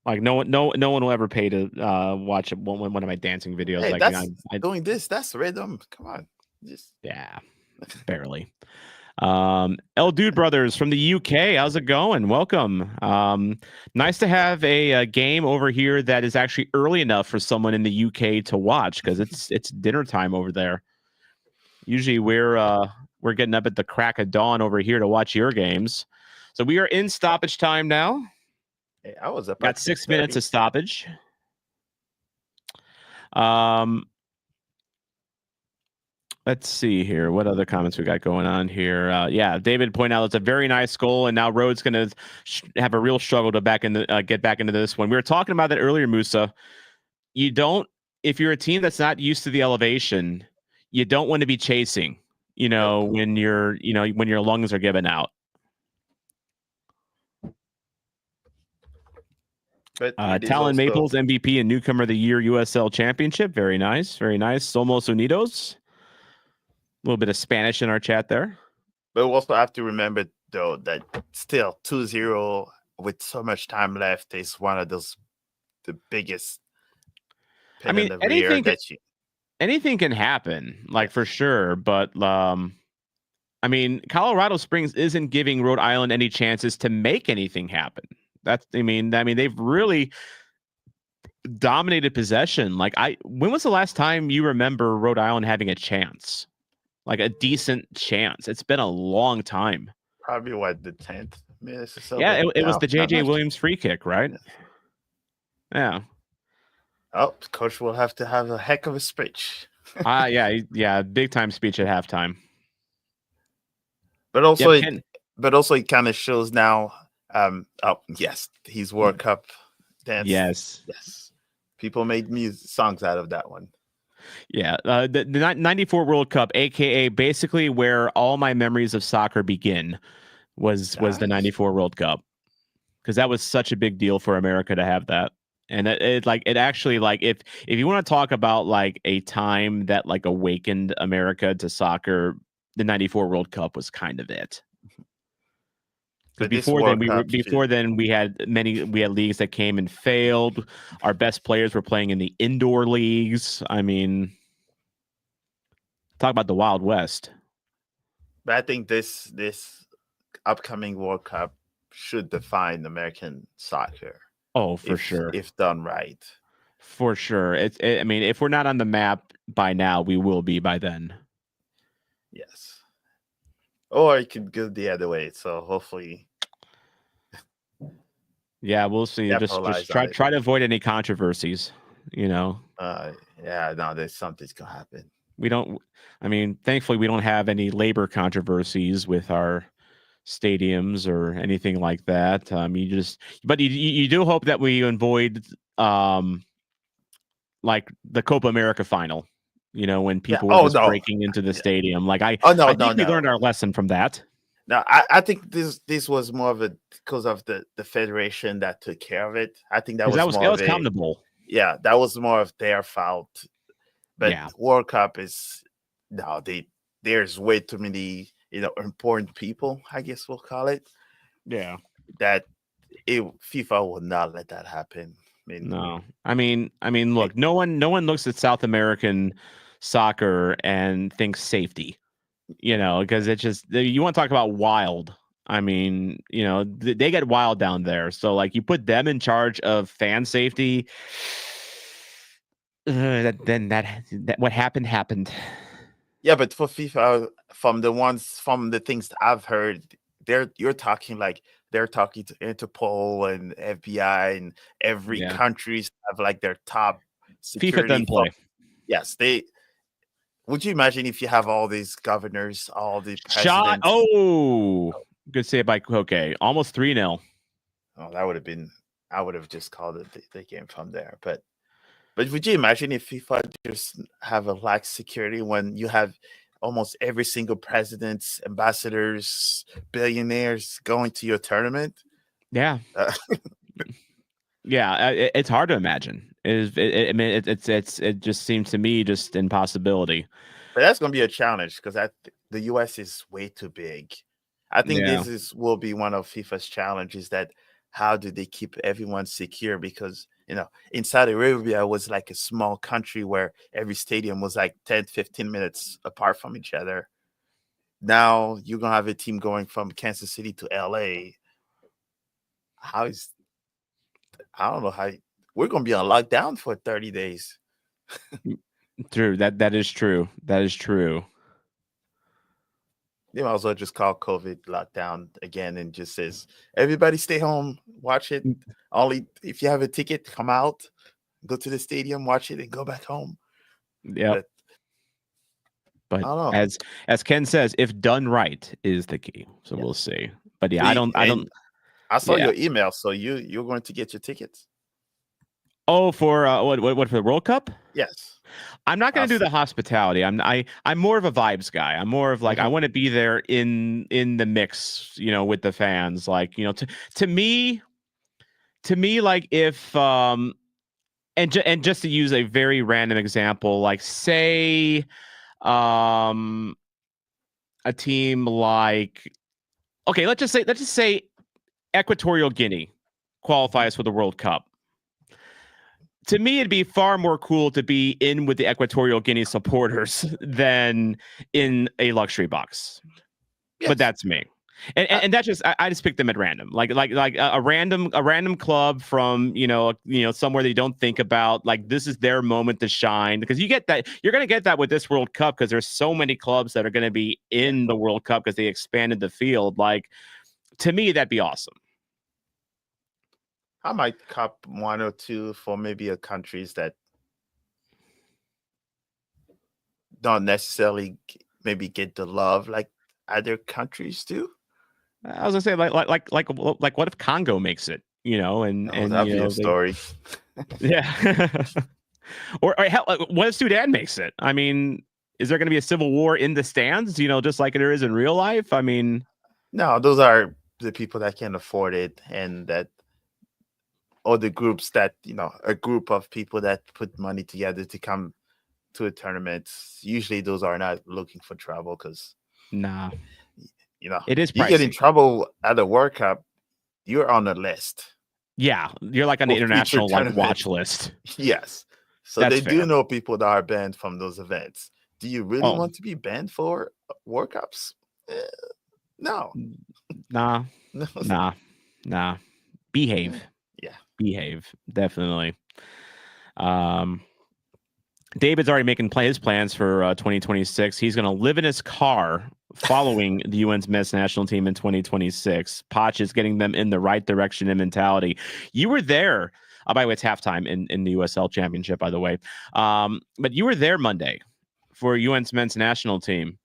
like no one will ever pay to watch one of my dancing videos. Hey, like that's doing this. That's rhythm. Come on, yeah, barely. El Dude Brothers from the UK, how's it going? Welcome. Nice to have a game over here that is actually early enough for someone in the UK to watch, because it's dinner time over there. Usually we're getting up at the crack of dawn over here to watch your games. So we are in stoppage time now. Hey, I was up. Got 6 minutes of stoppage. Let's see here. What other comments we got going on here? Yeah, David pointed out it's a very nice goal, and now Rhode's going to have a real struggle to get back into this one. We were talking about that earlier, Musa. If you're a team that's not used to the elevation, you don't want to be chasing, when your lungs are giving out. But Talon Maples, MVP and Newcomer of the Year USL Championship. Very nice. Very nice. Somos Unidos. A little bit of Spanish in our chat there. But we also have to remember, though, that still 2-0 with so much time left is one of the biggest. I mean, anything can happen, like, for sure. But I mean, Colorado Springs isn't giving Rhode Island any chances to make anything happen. I mean, they've really dominated possession. Like, when was the last time you remember Rhode Island having a chance? Like a decent chance. It's been a long time. Probably the 10th minute or so. Yeah, it was the JJ Williams free kick, right? Yeah. Oh, coach will have to have a heck of a speech. Yeah, big time speech at halftime. But also, it kind of shows now. Yes, he's World Cup dance. Yes. People made songs out of that one. Yeah, the 94 World Cup, aka basically where all my memories of soccer begin, was the 94 World Cup, because that was such a big deal for America to have that. And it actually, like, if you want to talk about like a time that like awakened America to soccer, the 94 World Cup was kind of it. Because before then we had leagues that came and failed. Our best players were playing in the indoor leagues. I mean, talk about the Wild West. But I think this upcoming World Cup should define American soccer. Oh, for sure. If done right. For sure. I mean, if we're not on the map by now, we will be by then. Yes. Or it could go the other way. So hopefully. Yeah, we'll see. Just try to avoid any controversies, Yeah, no, there's something's gonna happen. Thankfully we don't have any labor controversies with our stadiums or anything like that. You do hope that we avoid like the Copa America final, when people were just breaking into the stadium. Like I think we learned our lesson from that. No, I think this was more of because of the federation that took care of it. I think that was commendable. Yeah, that was more of their fault. But World Cup is there's way too many important people, I guess we'll call it. Yeah, that FIFA will not let that happen. No, I mean, look, no one looks at South American soccer and thinks safety. Because it's just, you want to talk about wild. I mean, they get wild down there. So, like, you put them in charge of fan safety. Then what happened. Yeah, but for FIFA, from the things I've heard, you're talking like they're talking to Interpol and FBI and every countries have like their top security. FIFA doesn't play. Yes, they. Would you imagine if you have all these governors, all the presidents? Good save by Koke. Almost 3-0. Oh, that would have been. I would have just called it the game from there. But would you imagine if FIFA just have a lax security when you have almost every single president's ambassadors, billionaires going to your tournament? Yeah. Yeah, it's hard to imagine. It just seems to me just impossibility. But that's going to be a challenge because the U.S. is way too big. I think Yeah. will be one of FIFA's challenges, that how do they keep everyone secure? Because, in Saudi Arabia, it was like a small country where every stadium was like 10, 15 minutes apart from each other. Now you're going to have a team going from Kansas City to LA. I don't know how we're going to be on lockdown for 30 days. True. That is true. That is true. They might as well just call COVID lockdown again and just says, everybody stay home, watch it. Only if you have a ticket, come out, go to the stadium, watch it, and go back home. Yeah. But I don't know. as Ken says, if done right is the key. So we'll see. But yeah, I saw your email, so you're going to get your tickets. Oh, for what for the World Cup? Yes. I'm not going to do the hospitality. I'm more of a vibes guy. I'm more of like I want to be there in the mix, with the fans. Like, to me, like if and just to use a very random example, like say a team like, okay, let's just say Equatorial Guinea qualifies for the World Cup. To me, it'd be far more cool to be in with the Equatorial Guinea supporters than in a luxury box. Yes. But that's me. And that's just I just picked them at random, like a random club from somewhere that you don't think about. Like, this is their moment to shine, because you're going to get that with this World Cup, because there's so many clubs that are going to be in the World Cup because they expanded the field. Like, to me, that'd be awesome. I might cop one or two for maybe countries that don't necessarily maybe get the love like other countries do. I was gonna say like what if Congo makes it? And that'd be a story. Yeah. or hell, what if Sudan makes it? I mean, is there going to be a civil war in the stands? Just like there is in real life. I mean, no, those are the people that can afford it, and that. Or the groups that, a group of people that put money together to come to a tournament. Usually those are not looking for trouble, because it is pricey. You get in trouble at the World Cup, you're on the list. Yeah, you're like on the international watch list. Yes. So that's fair. Do know people that are banned from those events. Do you really want to be banned for World Cups? No. Nah. Behave. Yeah. Behave. Definitely. David's already making his plans for 2026. He's going to live in his car following the UN's men's national team in 2026. Poch is getting them in the right direction and mentality. You were there. By the way, it's halftime in the USL Championship, by the way. But you were there Monday for UN's men's national team.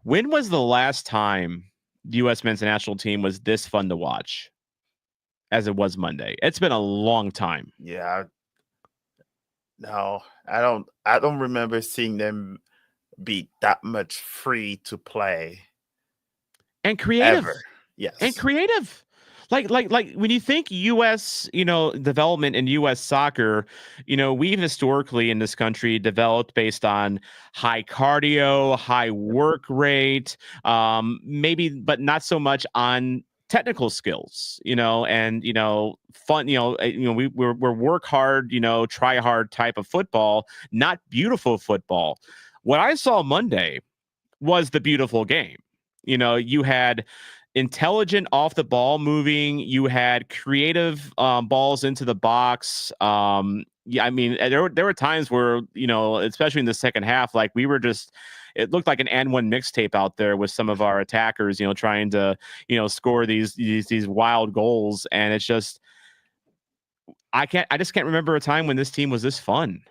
When was the last time the U.S. men's national team was this fun to watch as it was Monday? It's been a long time. Yeah. No, I don't remember seeing them be that much free to play. And creative. Ever. Yes. And creative. Like when you think U.S., development in U.S. soccer, we've historically in this country developed based on high cardio, high work rate, maybe, but not so much on technical skills, and fun, we're work hard, try hard type of football, not beautiful football. What I saw Monday was the beautiful game. You had intelligent off the ball moving, you had creative balls into the box. Yeah, I mean, there were times where, especially in the second half, like we were just, it looked like an and one mixtape out there with some of our attackers, trying to, score these wild goals. And it's just, I just can't remember a time when this team was this fun.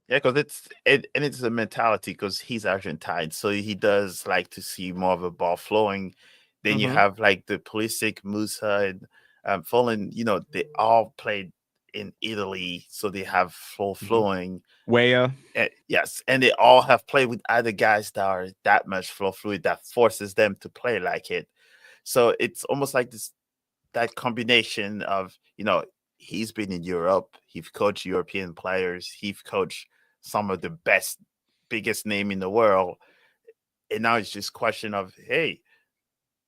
Yeah, because it's a mentality, because he's Argentine, so he does like to see more of a ball flowing. Then you have like the Pulisic, Musa, and Follin, they all played in Italy, so they have flow flowing. Weah. Yes, and they all have played with other guys that are that much flow fluid that forces them to play like it. So it's almost like that combination of, he's been in Europe, he's coached European players, he's coached some of the best biggest name in the world. And now it's just question of, hey,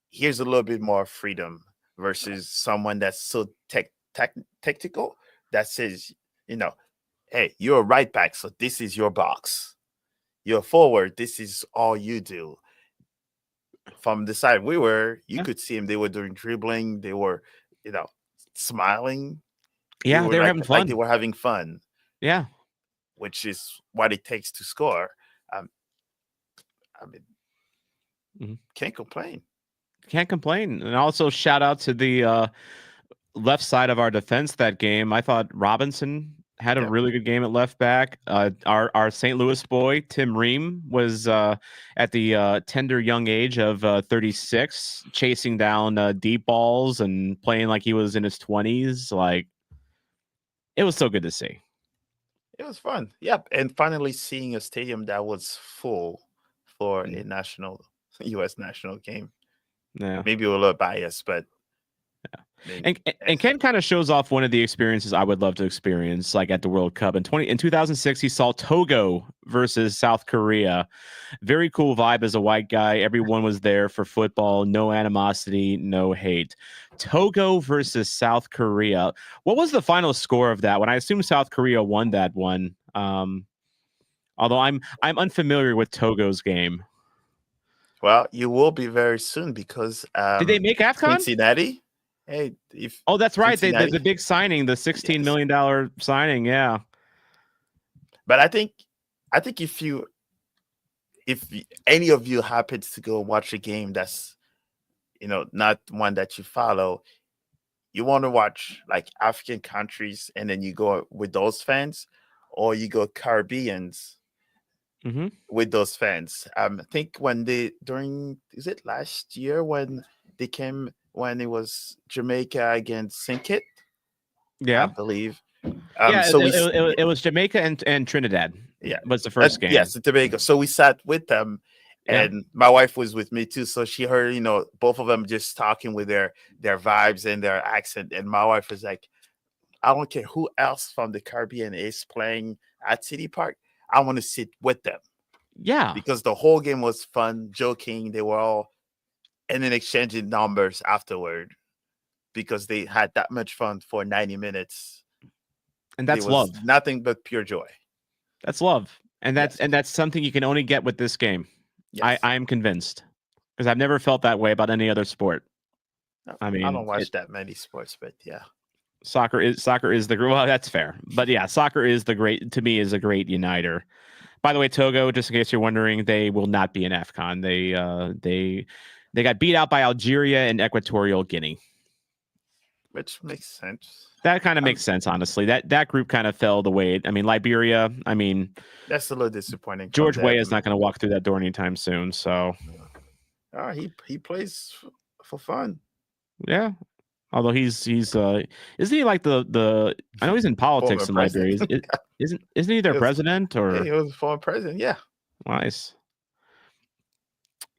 here's a little bit more freedom versus someone that's so technical that says, hey, you're a right back, so this is your box. You're a forward, this is all you do. From the side we were, you could see them. They were doing dribbling. They were, smiling. Yeah, they were having fun. Like they were having fun. Yeah. Which is what it takes to score. I mean, can't complain. Can't complain. And also shout out to the left side of our defense that game. I thought Robinson had a really good game at left back. Our St. Louis boy, Tim Ream, was at the tender young age of 36, chasing down deep balls and playing like he was in his 20s. Like, it was so good to see. It was fun. Yep. And finally seeing a stadium that was full for a U.S. national game. Yeah. Maybe a little biased, but and Ken kind of shows off one of the experiences I would love to experience, like at the World Cup in 2006. He saw Togo versus South Korea. Very cool vibe as a white guy. Everyone was there for football. No animosity, no hate. Togo versus South Korea. What was the final score of that one? I assume South Korea won that one. Although I'm unfamiliar with Togo's game. Well, you will be very soon because did they make AFCON? Cincinnati. Hey, that's right. The big signing, the $16 million signing. Yeah. But I think if any of you happens to go watch a game that's, not one that you follow, you want to watch like African countries and then you go with those fans, or you go Caribbeans with those fans. I think when is it last year when they came, when it was Jamaica against St. Kitts? Yeah, I believe. It was Jamaica and Trinidad. Yeah, was the first game. Yes, Jamaica. So we sat with them, and my wife was with me too. So she heard, both of them just talking with their vibes and their accent. And my wife was like, "I don't care who else from the Caribbean is playing at City Park. I want to sit with them." Yeah, because the whole game was fun, joking. They were all, and then exchanging numbers afterward because they had that much fun for 90 minutes. And that's love. Nothing but pure joy. That's love. And that's something you can only get with this game. Yes. I am convinced, because I've never felt that way about any other sport. I mean, I don't watch that many sports, but yeah. Soccer is the well, that's fair. But yeah, soccer is a great uniter. By the way, Togo, just in case you're wondering, they will not be in AFCON. They got beat out by Algeria and Equatorial Guinea. Which makes sense. That kind of makes sense, honestly. That group kind of fell the way. Liberia. That's a little disappointing. George Weah is not going to walk through that door anytime soon. So, he plays for fun. Yeah, although he's isn't he like the I know he's in politics in Liberia. Isn't he their president or? Yeah, he was a former president. Yeah. Nice.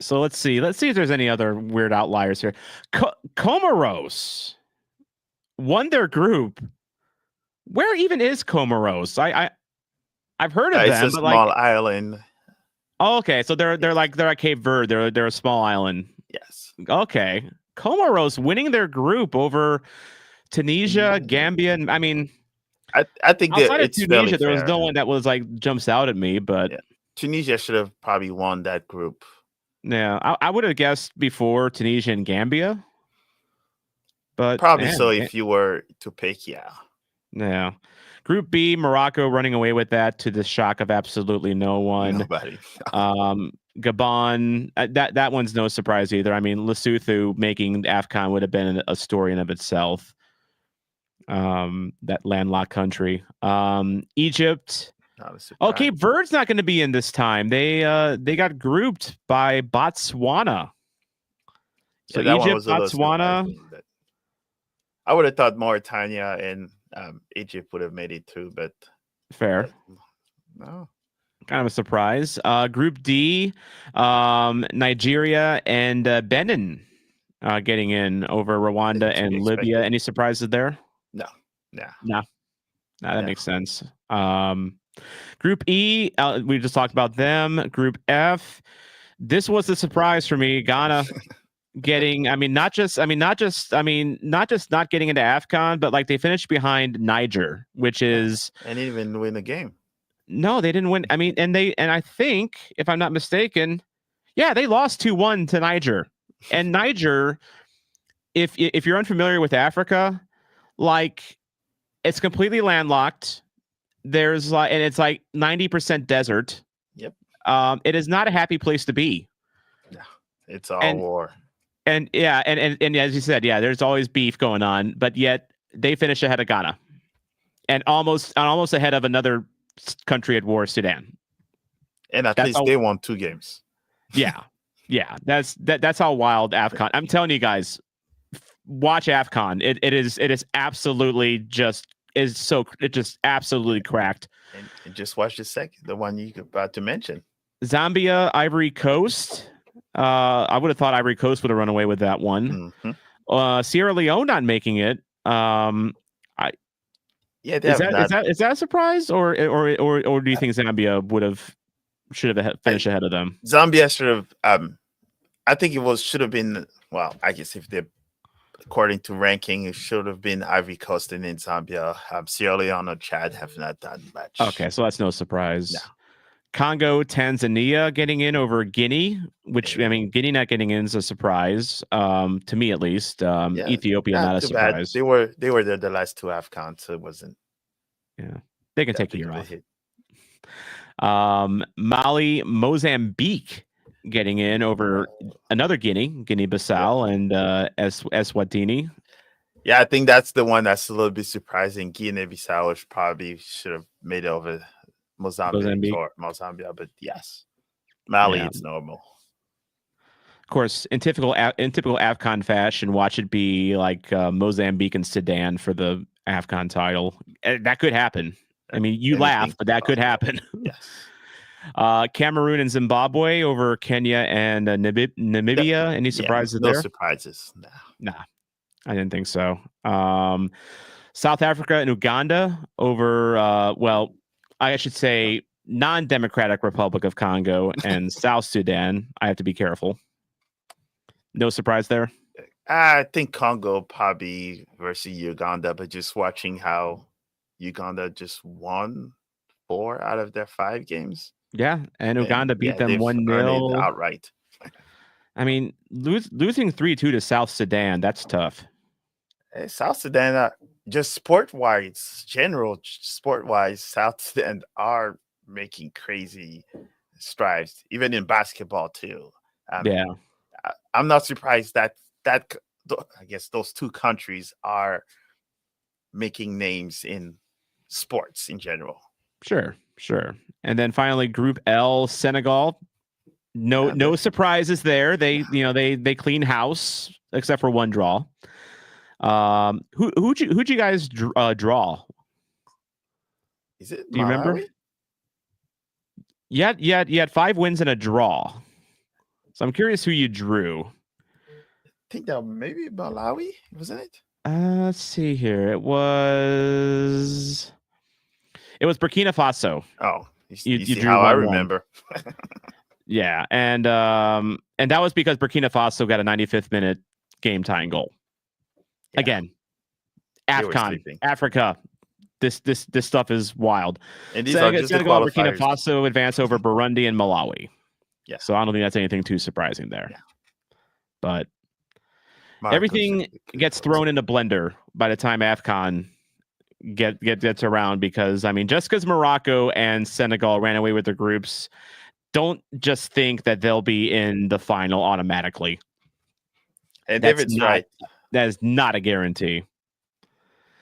So let's see if there's any other weird outliers here. Comoros won their group. Where even is Comoros? I've heard of them. It's a small island. Oh, okay. So they're like Cape Verde. They're a small island. Yes. Okay. Comoros winning their group over Tunisia, Gambia, and I think outside of Tunisia, there was no one that was like jumps out at me, but Tunisia should have probably won that group. Yeah, I would have guessed before Tunisia and Gambia, but probably if you were to pick, yeah. Group B, Morocco running away with that to the shock of absolutely no one. Nobody. Gabon, that one's no surprise either. Lesotho making AFCON would have been a story in of itself. That landlocked country. Egypt. Cape Verde's not going to be in this time. They got grouped by Botswana. So Egypt, Botswana. I would have thought Mauritania and Egypt would have made it through, but fair. No. Kind of a surprise. Group D, Nigeria and Benin getting in over Rwanda and Libya. Any surprises there? No. That makes sense. Group E, we just talked about them. Group F, this was a surprise for me. Ghana getting, not just not getting into AFCON, but like they finished behind Niger, which is and didn't even win the game. No, they didn't win. And I think, if I'm not mistaken, they lost 2-1 to Niger. And Niger, if you're unfamiliar with Africa, like it's completely landlocked. There's and it's like 90% desert. Yep. It is not a happy place to be. No, it's all war. And and as you said, there's always beef going on, but yet they finish ahead of Ghana, and almost ahead of another country at war, Sudan. And at least they won 2 games. Yeah. That's how wild AFCON. I'm telling you guys, watch AFCON. It is absolutely just absolutely cracked. And just watch the one you're about to mention. Zambia, Ivory Coast. I would have thought Ivory Coast would have run away with that one. Mm-hmm. Sierra Leone not making it. Is that a surprise, or do you think Zambia should have finished ahead of them? Zambia should have. I think should have been. Well, I guess if they're according to ranking, it should have been Ivory Coast and then Zambia. Sierra Leone or Chad have not done much. Okay, so that's no surprise. No. Congo, Tanzania getting in over Guinea, which Guinea not getting in is a surprise to me at least. Ethiopia not a surprise. Bad. They were there the last 2 AFCON, so it wasn't. Yeah, they can take a year off. Mali, Mozambique getting in over another Guinea-Bissau, and Eswatini. Yeah, I think that's the one that's a little bit surprising. Guinea-Bissau probably should have made it over Mozambique or Mozambique, but yes, Mali, it's normal. Of course, in typical AFCON fashion, watch it be like Mozambique and Sudan for the AFCON title. That could happen. I mean, you laugh, but that could happen. Yes. Cameroon and Zimbabwe over Kenya and Namibia. Any surprises there? No surprises. Nah, I didn't think so. South Africa and Uganda over, I should say non-democratic Republic of Congo and South Sudan. I have to be careful. No surprise there? I think Congo probably versus Uganda, but just watching how Uganda just won 4 out of their 5 games. Yeah, and Uganda beat them 1-0 outright. I mean, losing 3-2 to South Sudan, that's tough. South Sudan, just sport-wise, South Sudan are making crazy strides, even in basketball too. I'm not surprised that I guess those 2 countries are making names in sports in general. Sure. And then finally, Group L, Senegal. No surprises there. They clean house except for 1 draw. Who'd you guys draw? Is it? Do you remember? You had 5 wins and a draw. So I'm curious who you drew. I think that maybe Malawi, wasn't it? Let's see here. It was Burkina Faso. Oh, you see how I remember. Yeah, and that was because Burkina Faso got a 95th minute game tying goal. Yeah. Again, AFCON, Africa. This stuff is wild. And these are just the qualifiers. Burkina Faso advance over Burundi and Malawi. Yeah. So I don't think that's anything too surprising there. Yeah. But everything gets thrown in a blender by the time AFCON gets around, because just because Morocco and Senegal ran away with their groups, don't just think that they'll be in the final automatically. And David's right. That is not a guarantee.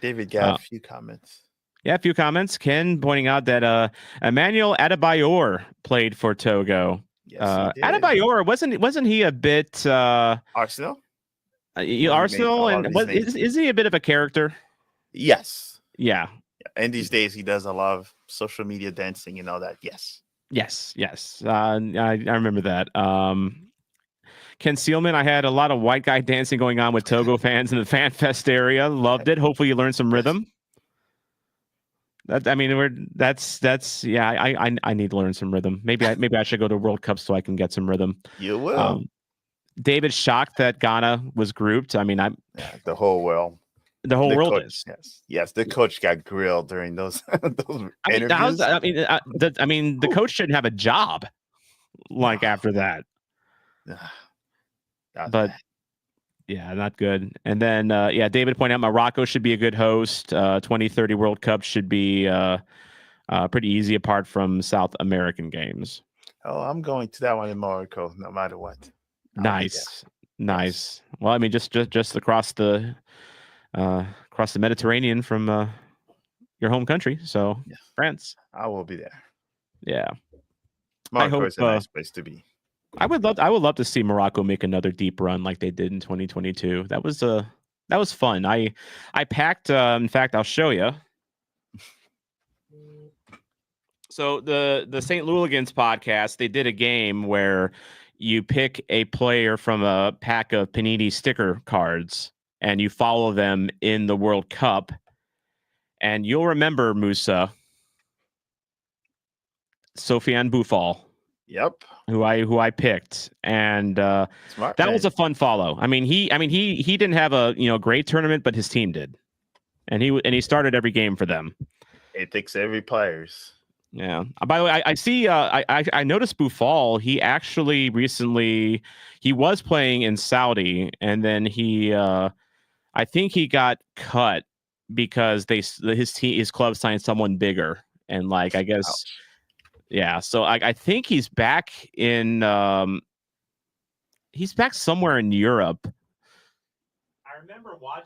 David got a few comments. Yeah, a few comments. Ken pointing out that Emmanuel Adebayor played for Togo. Yes, Adebayor, wasn't he a bit Arsenal? Arsenal, and is he a bit of a character? Yes. Yeah. And these days he does a lot of social media dancing and all that. Yes. I remember that. Ken Sealman, I had a lot of white guy dancing going on with Togo fans in the Fan Fest area. Loved it. Hopefully you learned some rhythm. I need to learn some rhythm. Maybe I should go to World Cup so I can get some rhythm. You will. David's shocked that Ghana was grouped. I mean, the whole world. The whole world coach, is. Yes. The coach got grilled during those interviews. The coach shouldn't have a job after that. But yeah, not good. And then David pointed out Morocco should be a good host. 2030 World Cup should be pretty easy apart from South American games. Oh, I'm going to that one in Morocco, no matter what. Nice. Well, I mean, just across the Mediterranean from your home country, so France. I will be there. Yeah, Morocco is a nice place to be. I would love to see Morocco make another deep run like they did in 2022. That was fun. I packed. In fact, I'll show you. So the St. Louligans podcast, they did a game where you pick a player from a pack of Panini sticker cards and you follow them in the World Cup. And you'll remember, Musa, Sofiane Boufal. Yep. Who I picked. And was a fun follow. I mean, he didn't have a great tournament, but his team did. And he started every game for them. It takes every players. Yeah. By the way, I see. I noticed Boufal. He actually recently he was playing in Saudi, and then he I think he got cut because his club signed someone bigger, and I guess. Ouch. Yeah. So I think he's back in. He's back somewhere in Europe. I remember I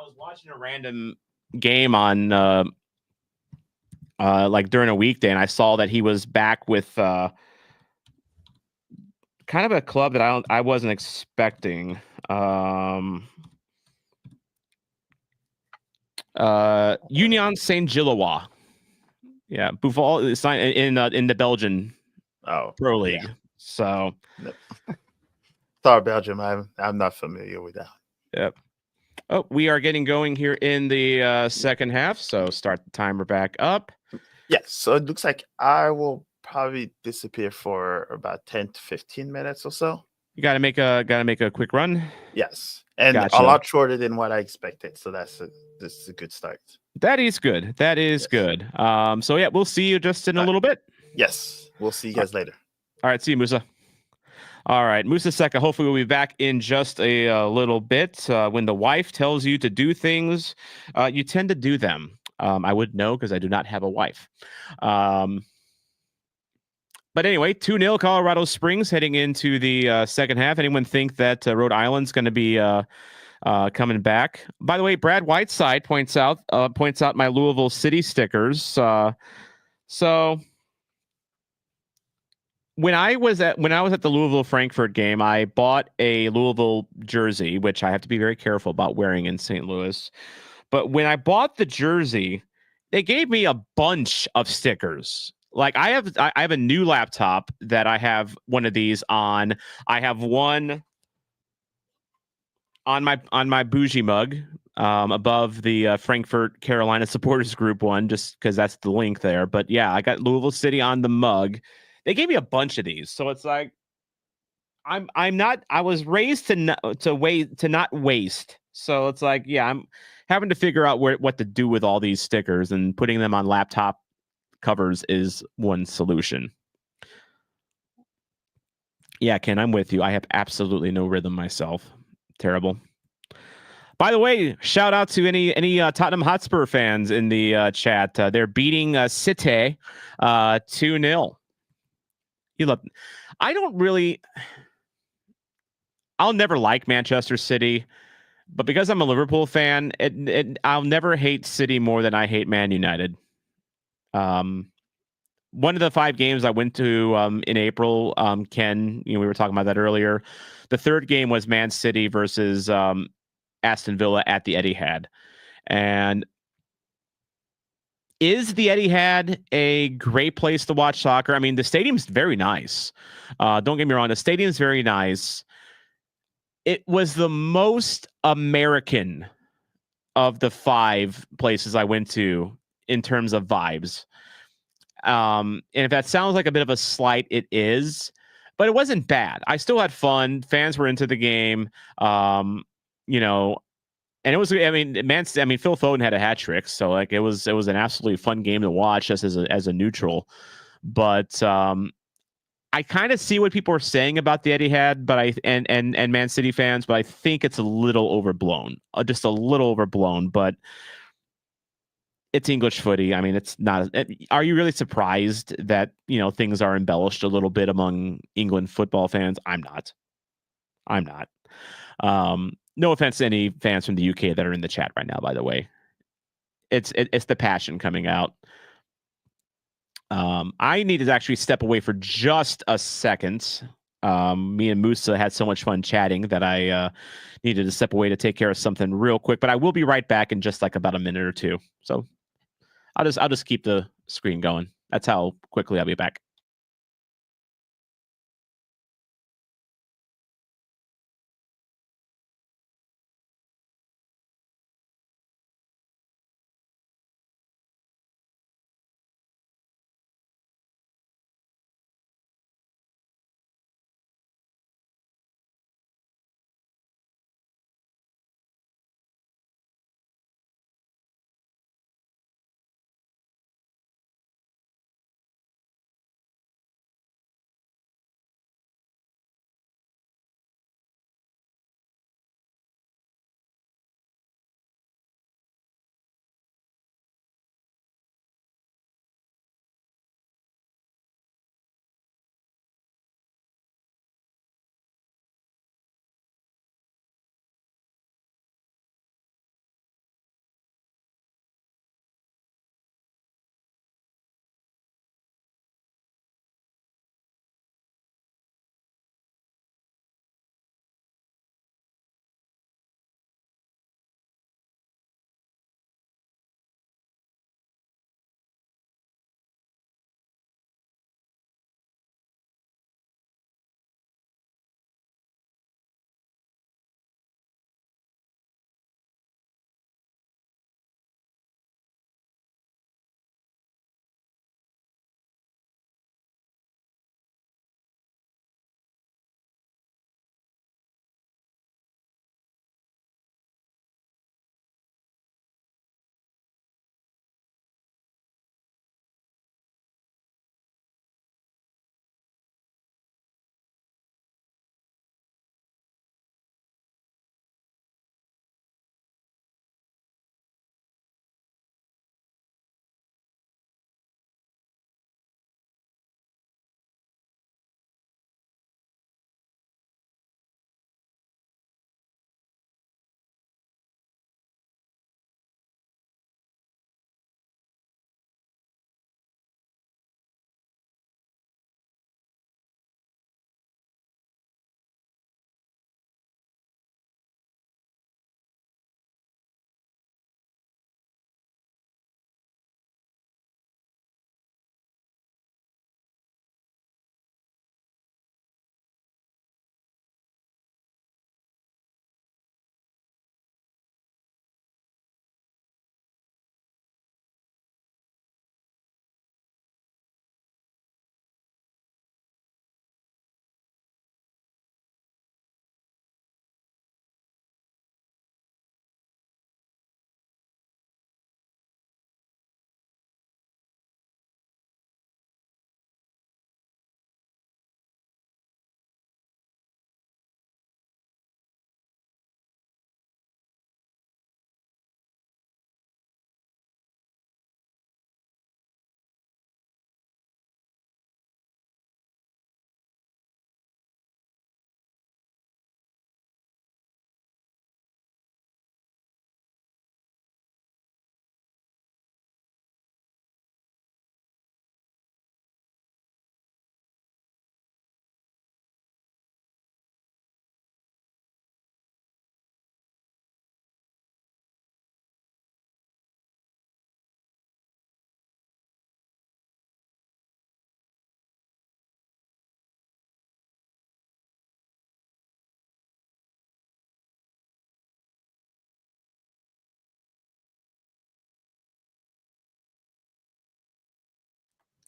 was watching a random game on. During a weekday, and I saw that he was back with kind of a club that I wasn't expecting. Union Saint Gillois. Yeah, Boufal is signed in the Belgian Pro League. Yeah. So, sorry, Belgium. I'm not familiar with that. Yep. Oh, we are getting going here in the second half. So start the timer back up. Yes, so it looks like I will probably disappear for about 10 to 15 minutes or so. You gotta make a quick run. Yes, and a lot shorter than what I expected. So this is a good start. That is good. That is good. So yeah, we'll see you just in a little bit. Yes, we'll see you guys later. All right, see you, Musa. All right, Musa Seka. Hopefully, we'll be back in just a little bit. When the wife tells you to do things, you tend to do them. I would know because I do not have a wife. But anyway, 2-0 Colorado Springs heading into the second half. Anyone think that Rhode Island's going to be coming back? By the way, Brad Whiteside points out my Louisville City stickers. So when I was at the Louisville Frankfurt game, I bought a Louisville jersey, which I have to be very careful about wearing in St. Louis. But when I bought the jersey, they gave me a bunch of stickers. I have a new laptop that I have one of these on. I have one on my bougie mug above the Frankfurt Carolina Supporters Group one, just because that's the link there. But yeah, I got Louisville City on the mug. They gave me a bunch of these, so it's like I was raised to not waste. So it's like, yeah, I'm having to figure out what to do with all these stickers, and putting them on laptop covers is one solution. Yeah, Ken, I'm with you. I have absolutely no rhythm myself. Terrible. By the way, shout out to any Tottenham Hotspur fans in the chat. They're beating City 2-0. I'll never like Manchester City, but because I'm a Liverpool fan, I'll never hate City more than I hate Man United. One of the 5 games I went to in April, Ken, we were talking about that earlier. The third game was Man City versus Aston Villa at the Etihad. And is the Etihad a great place to watch soccer? I mean, the stadium's very nice. Don't get me wrong. The stadium's very nice. It was the most American of the 5 places I went to in terms of vibes. And if that sounds like a bit of a slight, it is, but it wasn't bad. I still had fun. Fans were into the game. You know, and it was, I mean, Phil Foden had a hat trick, so like it was an absolutely fun game to watch just as a neutral. But I kind of see what people are saying about the Etihad, but and Man City fans, but I think it's a little overblown, just a little overblown. But it's English footy. I mean, it's not. Are you really surprised that things are embellished a little bit among England football fans? I'm not. I'm not. No offense to any fans from the UK that are in the chat right now, by the way. It's the passion coming out. I need to actually step away for just a second. Me and Musa had so much fun chatting that I needed to step away to take care of something real quick, but I will be right back in just like about a minute or two. So I'll just keep the screen going. That's how quickly I'll be back.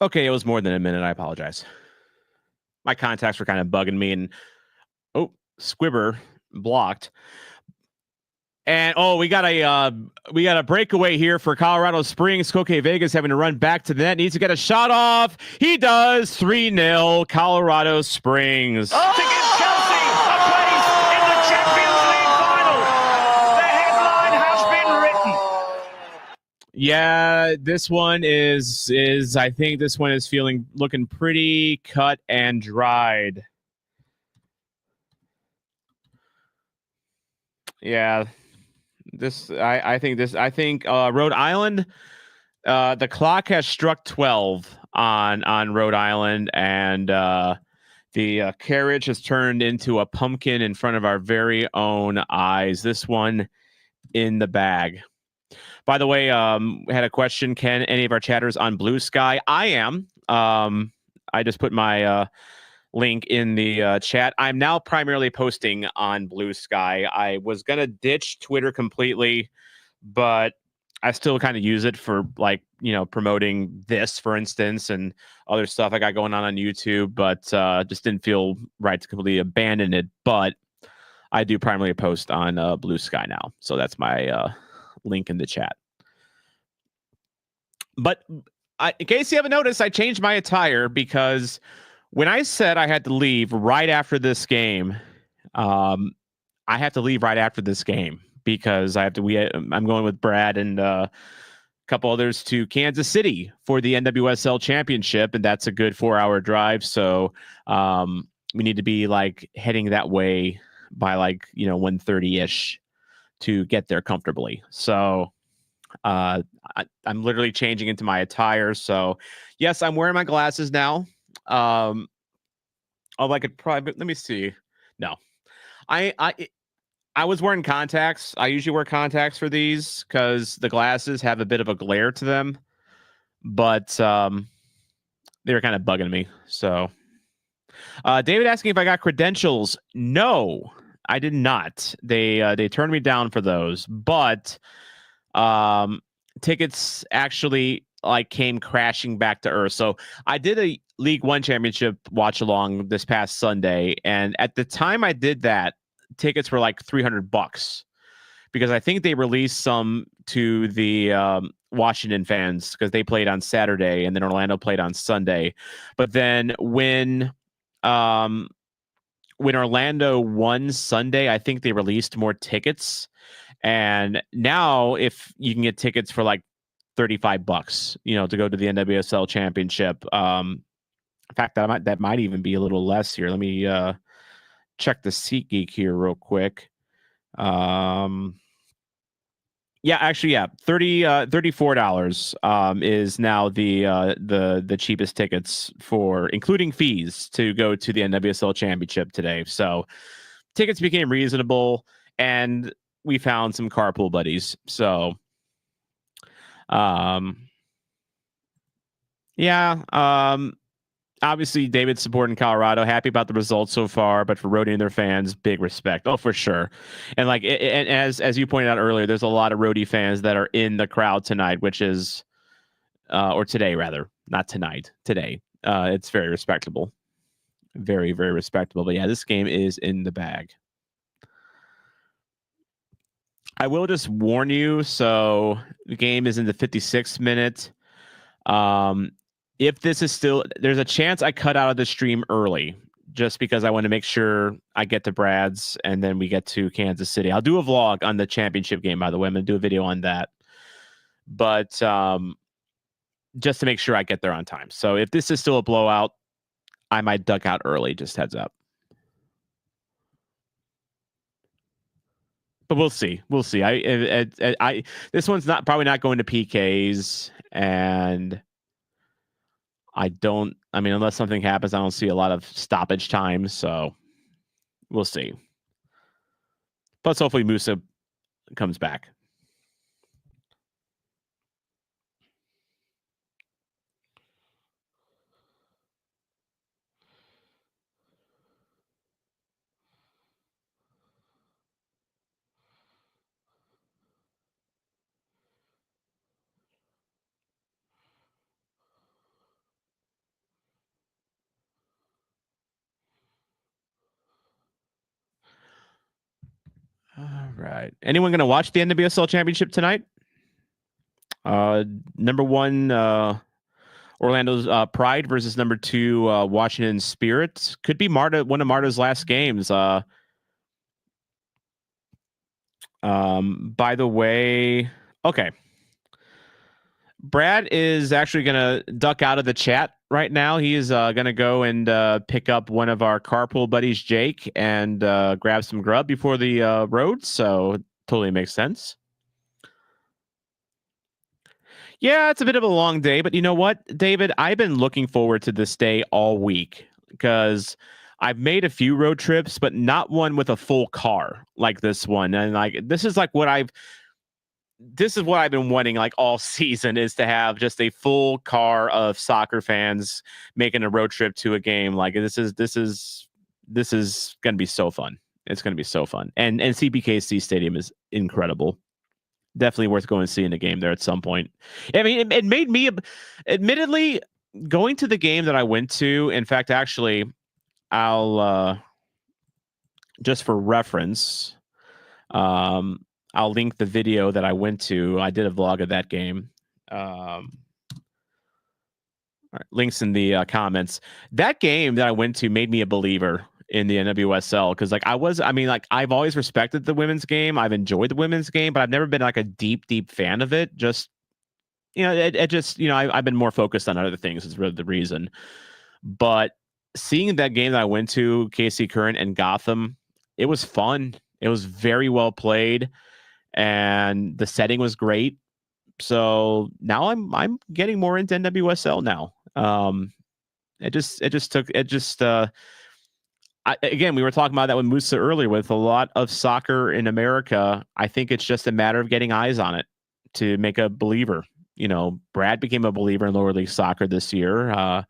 Okay, it was more than a minute. I apologize. My contacts were kind of bugging me, and Squibber blocked. And we got a breakaway here for Colorado Springs. Koke Vegas having to run back to the net. Needs to get a shot off. He does. 3-0 Colorado Springs. To give Chelsea a place in the Champions League final. The headline has been written. Yeah, this one is I think this one is looking pretty cut and dried. Yeah. I think Rhode Island, the clock has struck 12 on Rhode Island, and the carriage has turned into a pumpkin in front of our very own eyes. This one in the bag. By the way, we had a question. Can any of our chatters on Blue Sky? I am. I just put my link in the chat. I'm now primarily posting on Blue Sky. I was going to ditch Twitter completely, but I still kind of use it for, like, promoting this, for instance, and other stuff I got going on YouTube, but just didn't feel right to completely abandon it. But I do primarily post on Blue Sky now. So that's my link in the chat. But in case you haven't noticed, I changed my attire because when I said I had to leave right after this game, I have to leave right after this game because I'm going with Brad and a couple others to Kansas City for the NWSL Championship, and that's a good 4-hour drive. So we need to be heading that way by 1:30-ish to get there comfortably. So I'm literally changing into my attire. So yes, I'm wearing my glasses now. I could probably, let me see. No, I was wearing contacts. I usually wear contacts for these because the glasses have a bit of a glare to them, but they were kind of bugging me. So David asking if I got credentials. No, I did not. They turned me down for those, but tickets actually came crashing back to earth. So I did a League One Championship watch along this past Sunday, and at the time I did that, tickets were like $300 because I think they released some to the Washington fans because they played on Saturday and then Orlando played on Sunday. But then when Orlando won Sunday, I think they released more tickets. And now if you can get tickets for $35, to go to the NWSL Championship. In fact, that might even be a little less here. Let me check the SeatGeek here real quick. Yeah, actually, yeah, $34 is now the cheapest tickets for, including fees, to go to the NWSL Championship today. So tickets became reasonable, and we found some carpool buddies. So, yeah, obviously David's supporting Colorado, happy about the results so far, but for Rhody and their fans, big respect. Oh, for sure. And and as you pointed out earlier, there's a lot of Rhody fans that are in the crowd tonight, which is, or today rather, not tonight, today. It's very respectable. Very, very respectable. But yeah, this game is in the bag. I will just warn you. So the game is in the 56th minute. If this is still, there's a chance I cut out of the stream early just because I want to make sure I get to Brad's and then we get to Kansas City. I'll do a vlog on the championship game, by the way. I'm going to do a video on that. But just to make sure I get there on time. So if this is still a blowout, I might duck out early, just heads up. But we'll see. We'll see. This one's probably not going to PKs, and I mean, unless something happens, I don't see a lot of stoppage time. So we'll see. Plus, hopefully Musa comes back. All right. Anyone going to watch the NWSL Championship tonight? Number 1, Orlando's Pride versus number 2, Washington Spirit. Could be Marta, one of Marta's last games. By the way, okay. Brad is actually going to duck out of the chat right now. He is going to go and pick up one of our carpool buddies, Jake, and grab some grub before the road. So totally makes sense. Yeah, it's a bit of a long day, but you know what, David? I've been looking forward to this day all week because I've made a few road trips, but not one with a full car like this one. And like this is what I've been wanting like all season, is to have just a full car of soccer fans making a road trip to a game. Like this is going to be so fun. It's going to be so fun. And CBKC Stadium is incredible. Definitely worth going and seeing the game there at some point. I mean, it made me, admittedly, going to the game that I went to. In fact, actually, I'll just for reference, I'll link the video that I went to. I did a vlog of that game. All right, links in the comments. That game that I went to made me a believer in the NWSL, because I've always respected the women's game. I've enjoyed the women's game, but I've never been like a deep fan of it. Just, I've been more focused on other things is really the reason. But seeing that game that I went to, KC Current and Gotham, it was fun. It was very well played, and the setting was great. So now I'm getting more into NWSL now. Again, we were talking about that with Musa earlier. With a lot of soccer in America, I think it's just a matter of getting eyes on it to make a believer. Brad became a believer in lower league soccer this year.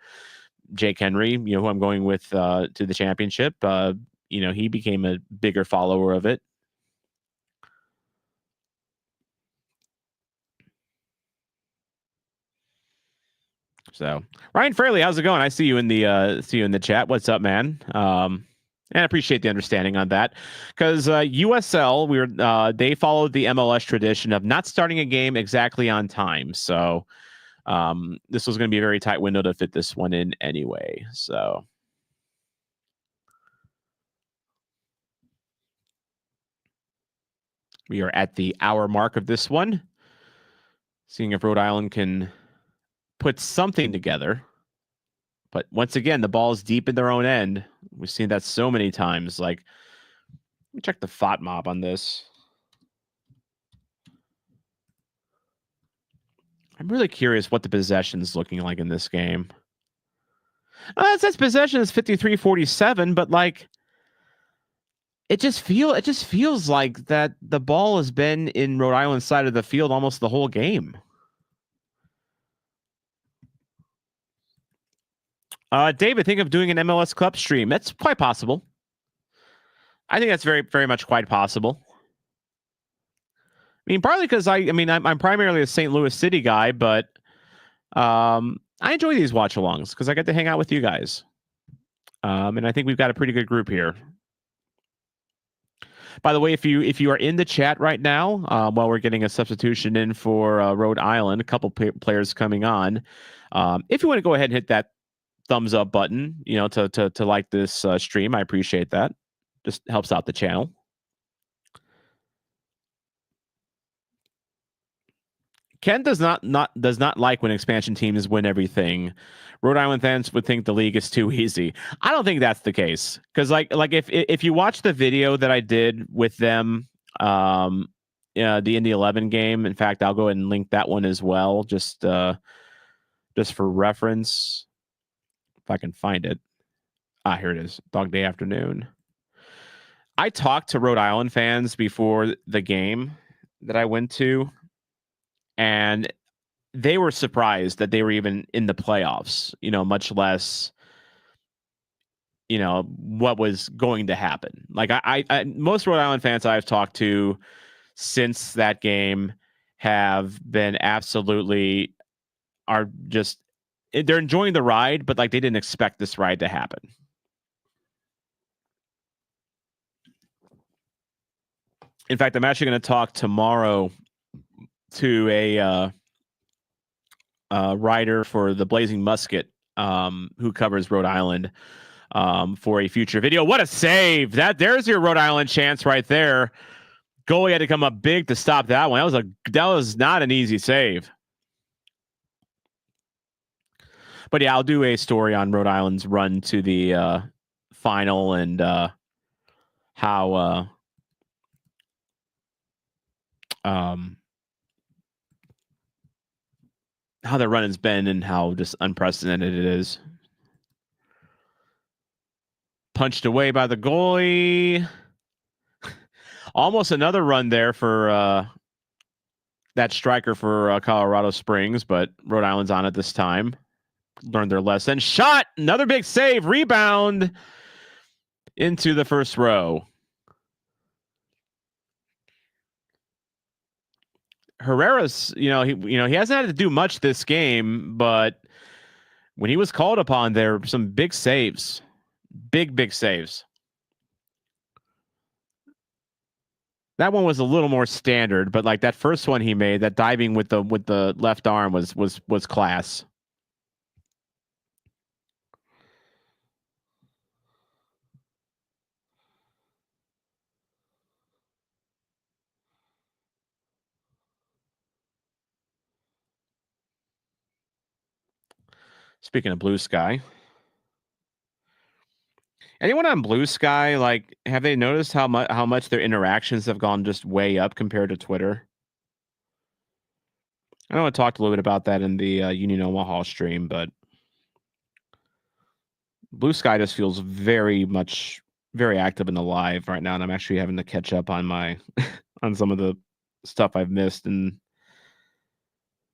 Jake Henry, who I'm going with to the championship, he became a bigger follower of it. So, Ryan Fraley, how's it going? I see you in the chat. What's up, man? And I appreciate the understanding on that, because USL, they followed the MLS tradition of not starting a game exactly on time. So this was going to be a very tight window to fit this one in anyway. So we are at the hour mark of this one, seeing if Rhode Island can put something together. But once again, the ball is deep in their own end. We've seen that so many times. Like, let me check the FOT mob on this. I'm really curious what the possession is looking like in this game. It says possession is 53-47, but like, it just feels like that the ball has been in Rhode Island's side of the field almost the whole game. David, think of doing an MLS Club stream. That's quite possible. I think that's very, very much quite possible. I mean, partly because I'm primarily a St. Louis City guy, but I enjoy these watch-alongs because I get to hang out with you guys. And I think we've got a pretty good group here. By the way, if you are in the chat right now, while we're getting a substitution in for Rhode Island, a couple players coming on, if you want to go ahead and hit that thumbs up button, to like this stream, I appreciate that. Just helps out the channel. Ken does not like when expansion teams win everything. Rhode Island fans would think the league is too easy. I don't think that's the case, because like if you watch the video that I did with them, the Indy 11 game. In fact, I'll go ahead and link that one as well, just for reference, if I can find it. Here it is. Dog Day Afternoon. I talked to Rhode Island fans before the game that I went to, and they were surprised that they were even in the playoffs, much less, what was going to happen. Like I most Rhode Island fans I've talked to since that game have been they're enjoying the ride, but like they didn't expect this ride to happen. In fact, I'm actually going to talk tomorrow to a writer for the Blazing Musket who covers Rhode Island for a future video. What a save! There's your Rhode Island chance right there. Goalie had to come up big to stop that one. That was not an easy save. But yeah, I'll do a story on Rhode Island's run to the final and how their run has been and how just unprecedented it is. Punched away by the goalie. Almost another run there for that striker for Colorado Springs, but Rhode Island's on it this time. Learned their lesson. Shot! Another big save. Rebound into the first row. Herrera's, he hasn't had to do much this game, but when he was called upon, there were some big saves. Big saves. That one was a little more standard, but like that first one he made, that diving with the left arm was class. Speaking of Blue Sky, anyone on Blue Sky, like, have they noticed how much their interactions have gone just way up compared to Twitter? I know I talked a little bit about that in the Union Omaha stream, but Blue Sky just feels very active and alive right now, and I'm actually having to catch up on my on some of the stuff I've missed in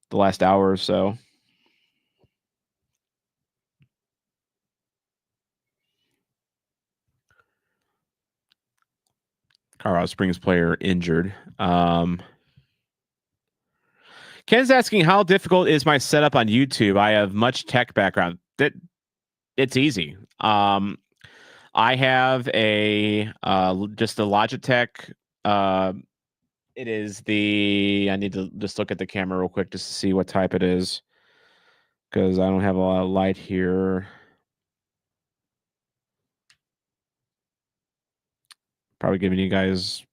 the last hour or so. Colorado Springs player injured. Ken's asking, how difficult is my setup on YouTube? I have much tech background. It's easy. I have just a Logitech. It is I need to just look at the camera real quick just to see what type it is, because I don't have a lot of light here. Probably giving you guys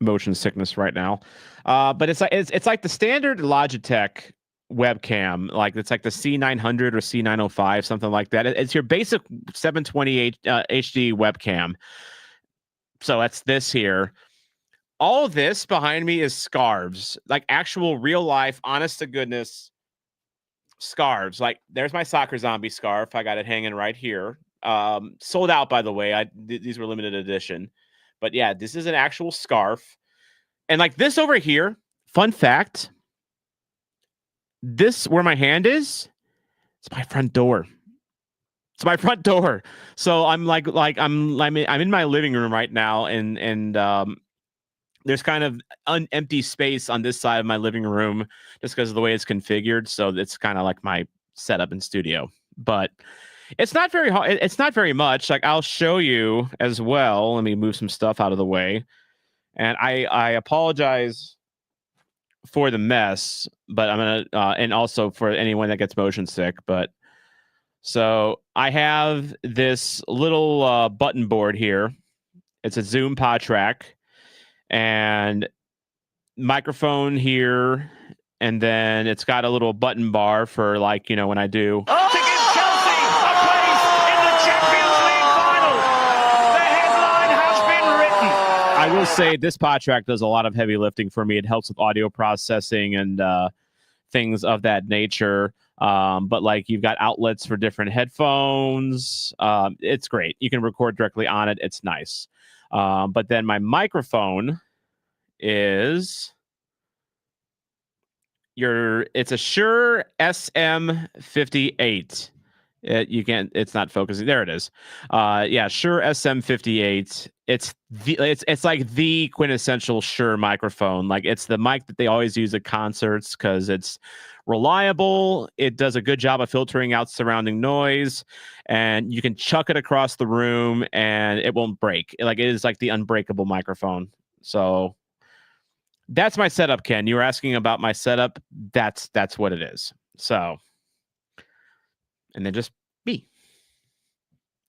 motion sickness right now. But it's like the standard Logitech webcam, like it's like the C900 or C905, something like that. It's your basic 720 HD webcam. So that's this here. All of this behind me is scarves, like actual real life, honest to goodness scarves. Like there's my Soccer Zombie scarf. I got it hanging right here. Sold out, by the way. These were limited edition, but yeah, this is an actual scarf. And like this over here, fun fact, this where my hand is, it's my front door. It's my front door. So I'm I'm in my living room right now, and there's kind of an empty space on this side of my living room just because of the way it's configured. So it's kind of like my setup in studio, but it's not very hard. It's not very much. Like I'll show you as well. Let me move some stuff out of the way. And I apologize for the mess, but I'm going to, and also for anyone that gets motion sick, but so I have this little button board here. It's a Zoom pod track and microphone here. And then it's got a little button bar for like, when I do. To give Chelsea a place in the Champions League final. The headline has been written. I will say this pod track does a lot of heavy lifting for me. It helps with audio processing and things of that nature. But like you've got outlets for different headphones. It's great. You can record directly on it. It's nice. But then my microphone is it's a Shure SM58. It's not focusing. There it is. Yeah, Shure SM58. It's like the quintessential Shure microphone. Like it's the mic that they always use at concerts because it's reliable. It does a good job of filtering out surrounding noise, and you can chuck it across the room and it won't break. Like it is like the unbreakable microphone. So that's my setup, Ken. You were asking about my setup. That's what it is. So, and then just me.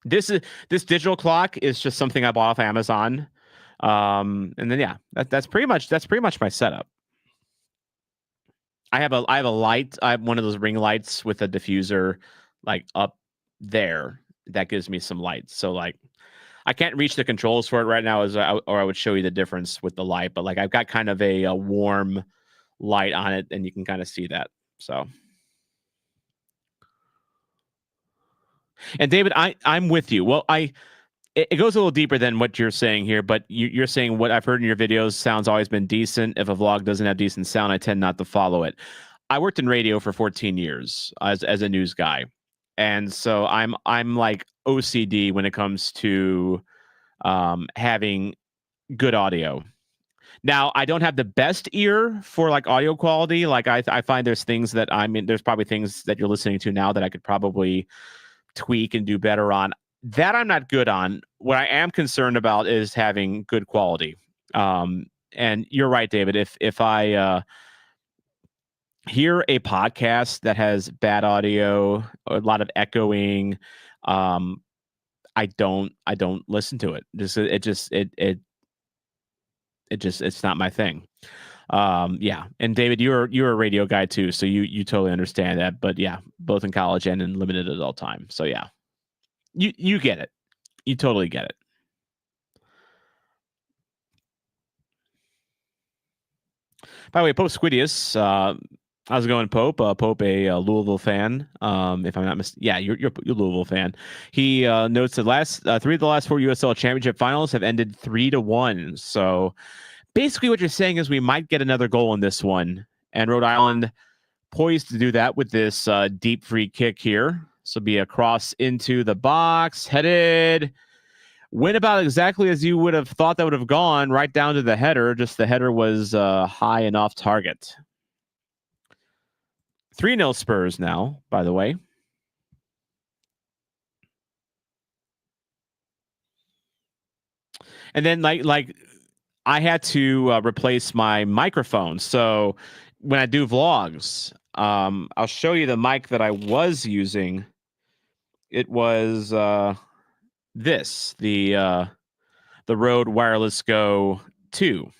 This digital clock is just something I bought off Amazon. And then yeah, that's pretty much my setup. I have a light. I have one of those ring lights with a diffuser like up there that gives me some light. So like I can't reach the controls for it right now, or I would show you the difference with the light. But like I've got kind of a warm light on it, and you can kind of see that. So, and David, I'm with you. Well, it goes a little deeper than what you're saying here, but you're saying what I've heard in your videos, sound's always been decent. If a vlog doesn't have decent sound, I tend not to follow it. I worked in radio for 14 years as a news guy. And so I'm like OCD when it comes to having good audio. Now, I don't have the best ear for like audio quality. Like I find there's things that there's probably things that you're listening to now that I could probably tweak and do better on. That I'm not good on. What I am concerned about is having good quality. And you're right, David. If I hear a podcast that has bad audio, a lot of echoing, I don't listen to it. It's not my thing. Yeah. And David, you're a radio guy too, so you totally understand that. But yeah, both in college and in limited adult time. So yeah. You get it. You totally get it. By the way, Pope Squidius, how's it going, Pope? Pope, a Louisville fan. If I'm not mistaken, yeah, you're a Louisville fan. He notes that last 3 of the last 4 USL Championship finals have ended 3-1. So basically, what you're saying is we might get another goal in this one, and Rhode Island poised to do that with this deep free kick here. So be a cross into the box, headed. Went about exactly as you would have thought that would have gone, right down to the header. Just the header was high and off target. 3-0 Spurs now, by the way. And then like I had to replace my microphone. So when I do vlogs, I'll show you the mic that I was using. It was this, the Rode Wireless Go 2,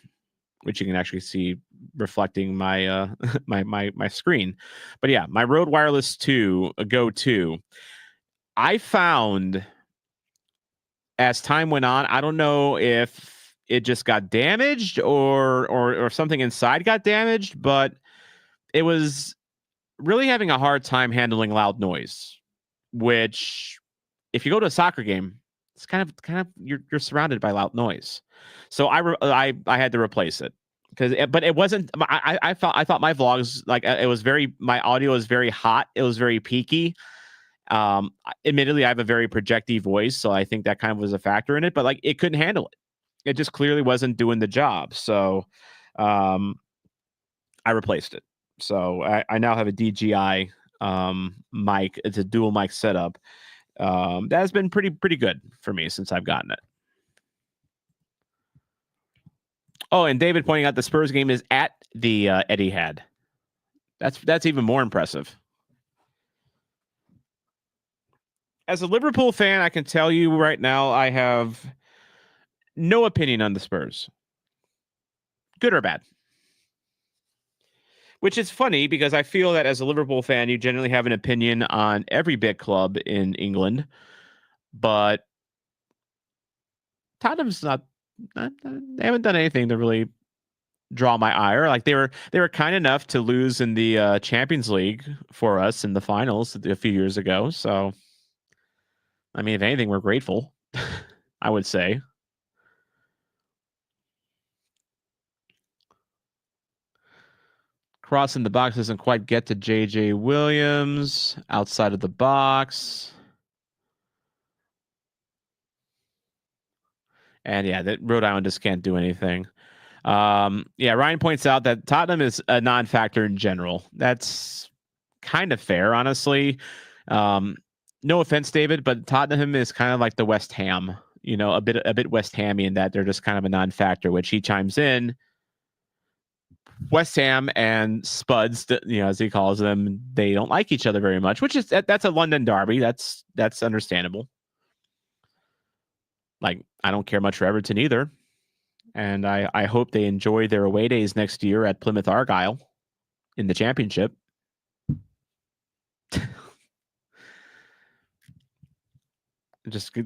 which you can actually see reflecting my my screen. But yeah, my Rode Wireless 2, Go 2. I found as time went on, I don't know if it just got damaged or something inside got damaged, but it was really having a hard time handling loud noise, which if you go to a soccer game, it's kind of you're surrounded by loud noise. So I had to replace it but it wasn't. I thought my vlogs, like it was my audio was very hot. It was very peaky. Admittedly, I have a very projecty voice, so I think that kind of was a factor in it. But like it couldn't handle it. It just clearly wasn't doing the job. So I replaced it. So I now have a DJI mic. It's a dual mic setup. That has been pretty good for me since I've gotten it. Oh, and David pointing out the Spurs game is at the Etihad. That's even more impressive. As a Liverpool fan, I can tell you right now, I have no opinion on the Spurs, good or bad. Which is funny because I feel that as a Liverpool fan, you generally have an opinion on every big club in England, but Tottenham's not they haven't done anything to really draw my ire. Like they were kind enough to lose in the Champions League for us in the finals a few years ago. So, I mean, if anything, we're grateful, I would say. Cross in the box doesn't quite get to JJ Williams. Outside of the box. And yeah, that Rhode Island just can't do anything. Yeah, Ryan points out that Tottenham is a non-factor in general. That's kind of fair, honestly. No offense, David, but Tottenham is kind of like the West Ham a bit West Hammy in that they're just kind of a non-factor, which he chimes in. West Ham and Spuds, as he calls them, they don't like each other very much, which is that's a London derby. That's understandable. Like, I don't care much for Everton either. And I hope they enjoy their away days next year at Plymouth Argyle in the Championship. Just,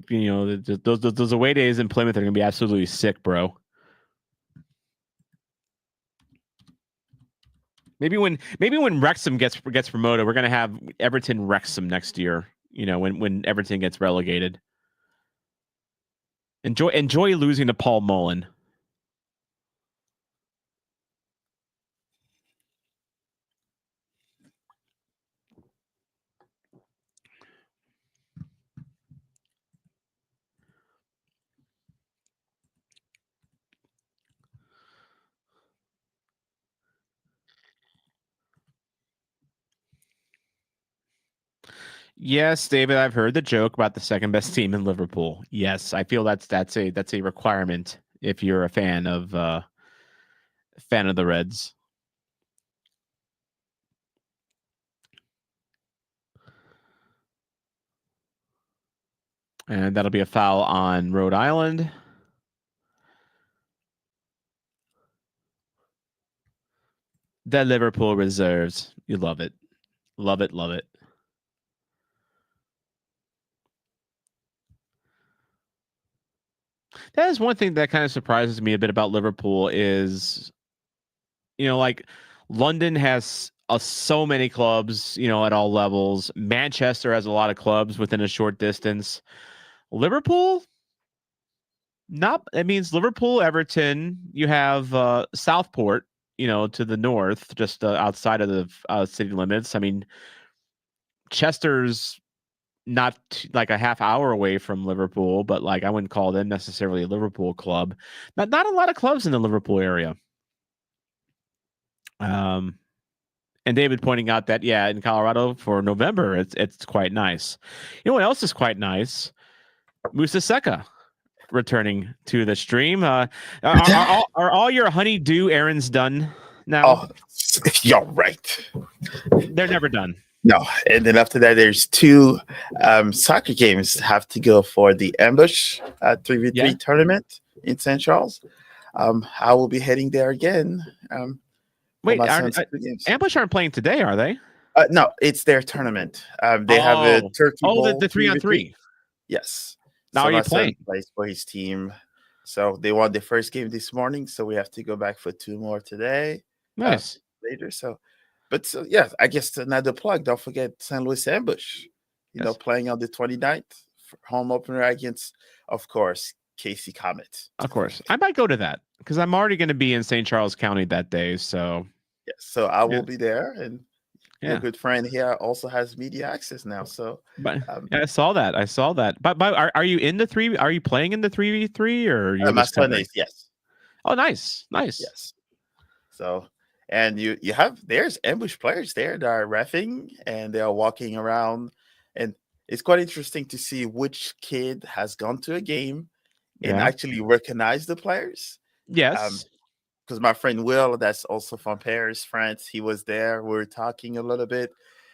those away days in Plymouth are going to be absolutely sick, bro. Maybe when Wrexham gets promoted, we're going to have Everton Wrexham next year, when Everton gets relegated. Enjoy losing to Paul Mullen. Yes, David, I've heard the joke about the second best team in Liverpool. Yes, I feel that's a requirement if you're a fan of the Reds. And that'll be a foul on Rhode Island. The Liverpool reserves. You love it. Love it, love it. That is one thing that kind of surprises me a bit about Liverpool is, like London has so many clubs, at all levels. Manchester has a lot of clubs within a short distance. Liverpool, it means Liverpool, Everton. You have Southport, to the north, just outside of the city limits. I mean, Chester's not like a half hour away from Liverpool, but like I wouldn't call them necessarily a Liverpool club. Not a lot of clubs in the Liverpool area. And David pointing out that in Colorado for November it's quite nice. You know what else is quite nice? Musa Seka returning to the stream. Are all your honeydew errands done now? Oh, you're right. They're never done. No, and then after that, there's 2 soccer games have to go for the Ambush 3v3 tournament in St. Charles. I will be heading there again. Wait, Ambush aren't playing today, are they? No, it's their tournament. They have a Turkey Bowl. The 3-on-3. Yes. Now so are you playing? Plays for his team. So they won the first game this morning. So we have to go back for 2 more today. Nice. Later. I guess another plug. Don't forget St. Louis Ambush. Playing on the 29th, home opener against, of course, Casey Comet. Of course, I might go to that because I'm already going to be in St. Charles County that day. So so I will be there, and your good friend here also has media access now. So, I saw that. But are you in the 3? Are you playing in the 3v3 or you? My son is, yes. Oh, nice. Yes. So. And you have there's Ambush players there that are reffing and they are walking around, and it's quite interesting to see which kid has gone to a game and actually recognize the players. Yes, because my friend Will, that's also from Paris, France, he was there. We were talking a little bit,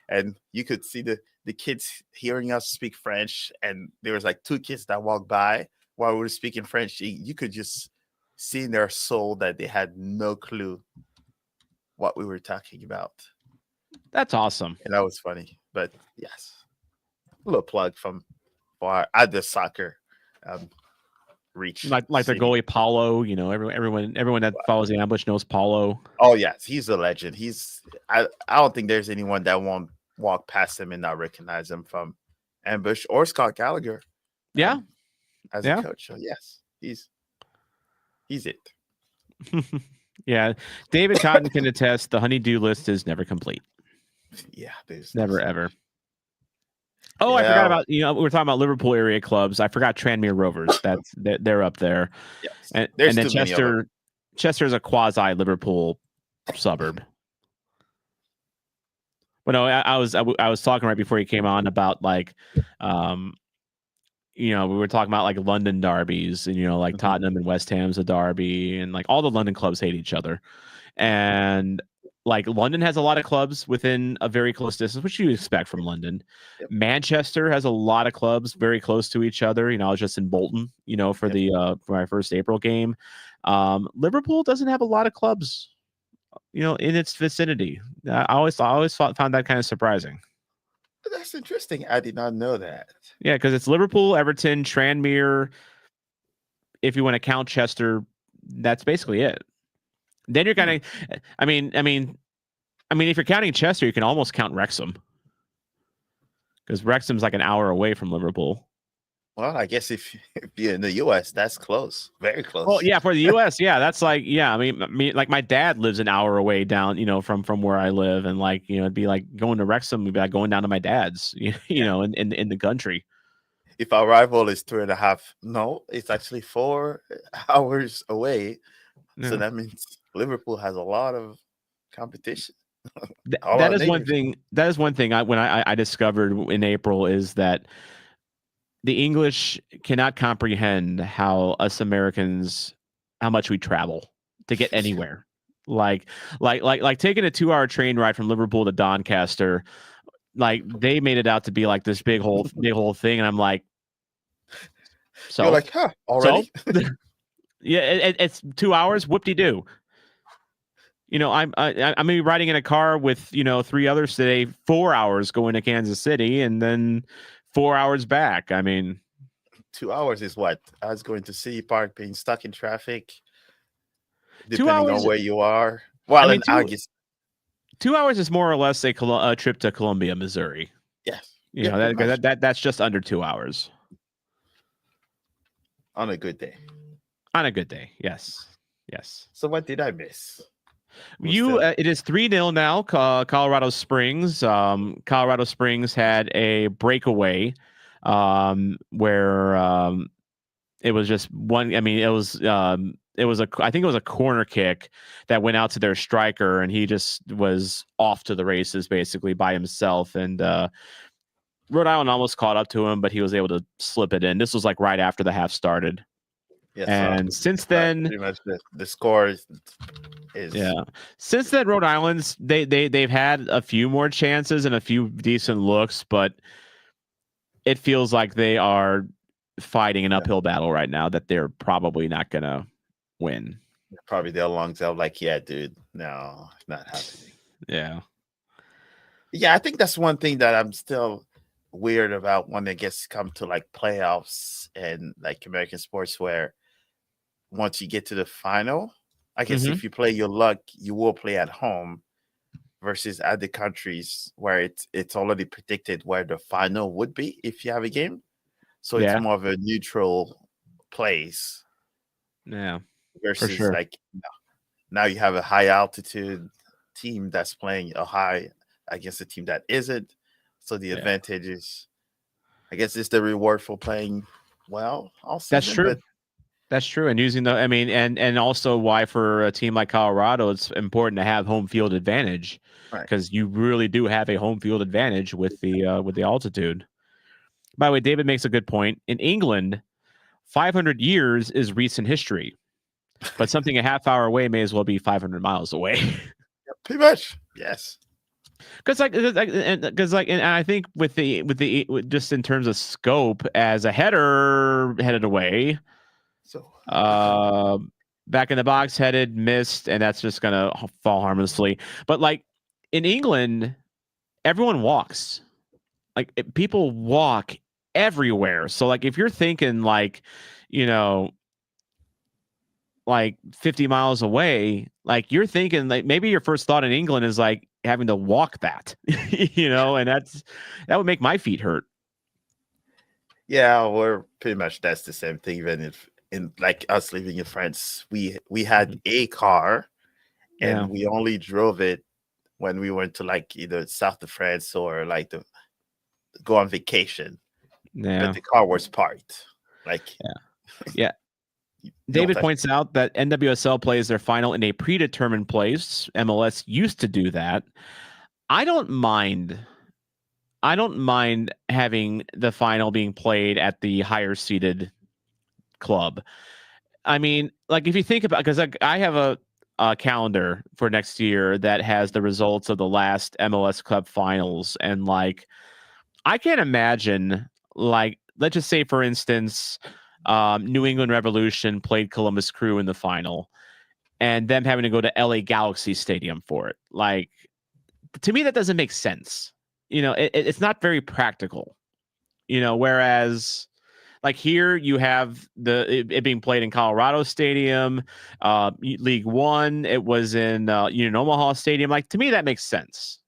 and you could see the kids hearing us speak French, and there was like 2 kids that walked by while we were speaking French. You could just see in their soul that they had no clue what we were talking about. That's awesome. And that was funny. But yes, a little plug for our other soccer reach. Like the goalie Paulo, everyone that follows the Ambush knows Paulo. Oh yes, he's a legend. I don't think there's anyone that won't walk past him and not recognize him from Ambush or Scott Gallagher. Yeah. As a coach. So yes, he's it. Yeah, David Cotton can attest the honeydew list is never complete. Yeah, there's never ever. Oh, I forgot about we were talking about Liverpool area clubs. I forgot Tranmere Rovers. They're up there. Yes. And then Chester is a quasi Liverpool suburb. But no, I was talking right before he came on about like we were talking about like London derbies, and like Tottenham and West Ham's a derby, and like all the London clubs hate each other, and like London has a lot of clubs within a very close distance, which you expect from London. Yep. Manchester has a lot of clubs very close to each other. I was just in Bolton, for the for my first April game. Liverpool doesn't have a lot of clubs, in its vicinity. I always found that kind of surprising. That's interesting. I did not know that. Yeah, because it's Liverpool, Everton, Tranmere. If you want to count Chester, that's basically it. Then you're kind of, I mean, if you're counting Chester, you can almost count Wrexham, because Wrexham's like an hour away from Liverpool. Well, I guess if you're in the U.S., that's close, very close. Well, yeah, for the U.S., yeah, that's like, yeah. I mean, like my dad lives an hour away down, from where I live, and like, it'd be like going to Wrexham, would be like going down to my dad's, in the country. If our rival is 3.5, no, it's actually 4 hours away. Yeah. So that means Liverpool has a lot of competition. That is one thing. That is one thing I discovered in April, is that the English cannot comprehend how us Americans, how much we travel to get anywhere. like taking a 2-hour train ride from Liverpool to Doncaster. Like, they made it out to be like this big whole thing, and I'm like, so you're like, huh, already? So? Yeah, it's 2 hours. Whoop-de-doo. I'm gonna be riding in a car with 3 others today, 4 hours going to Kansas City, and then 4 hours back. I mean, 2 hours is what I was going to City Park, being stuck in traffic, depending 2 hours on where you are. Well, in August, 2 hours is more or less a trip to Columbia, Missouri. Yes, that's just under 2 hours on a good day. On a good day, yes. So what did I miss? It is 3-0 now. Colorado Springs. Colorado Springs had a breakaway where it was just one. I mean, it was I think it was a corner kick that went out to their striker, and he just was off to the races basically by himself. And Rhode Island almost caught up to him, but he was able to slip it in. This was like right after the half started. Yes, and since then, pretty much the score is Since then, Rhode Island's they've had a few more chances and a few decent looks, but it feels like they are fighting an uphill battle right now that they're probably not gonna win. Probably their lungs out like, yeah, dude, no, not happening. Yeah, I think that's one thing that I'm still weird about when it gets come to like playoffs and like American sports, where once you get to the final, I guess if you play your luck, you will play at home, versus other countries where it's already predicted where the final would be if you have a game. So it's more of a neutral place. Yeah. Versus like now you have a high altitude team that's playing a high against a team that isn't. So the advantage is, I guess, it's the reward for playing well all season. That's true. That's true. And using and also why for a team like Colorado, it's important to have home field advantage, because you really do have a home field advantage with the altitude. By the way, David makes a good point. In England, 500 years is recent history, but something a half hour away may as well be 500 miles away. Pretty much. Yes. Because and I think with just in terms of scope, as a header headed away, so back in the box, headed, missed, and that's just gonna fall harmlessly. But like in England, everyone walks. Like people walk everywhere. So like if you're thinking like, like 50 miles away, like you're thinking like maybe your first thought in England is like having to walk that, and that would make my feet hurt. Yeah, we're pretty much, that's the same thing. Even if in like us living in France, we had a car and we only drove it when we went to like either south of France or like to go on vacation. Yeah. But the car was parked. Like David points out that NWSL plays their final in a predetermined place. MLS used to do that. I don't mind I don't mind having the final being played at the higher seeded club. I mean, like if you think about, because I have a calendar for next year that has the results of the last MLS Club finals, and like I can't imagine, like, let's just say, for instance, New England Revolution played Columbus Crew in the final, and them having to go to LA Galaxy Stadium for it. Like, to me, that doesn't make sense. It's not very practical. Whereas, like here, you have it being played in Colorado Stadium, League One. It was in Union Omaha Stadium. Like, to me, that makes sense.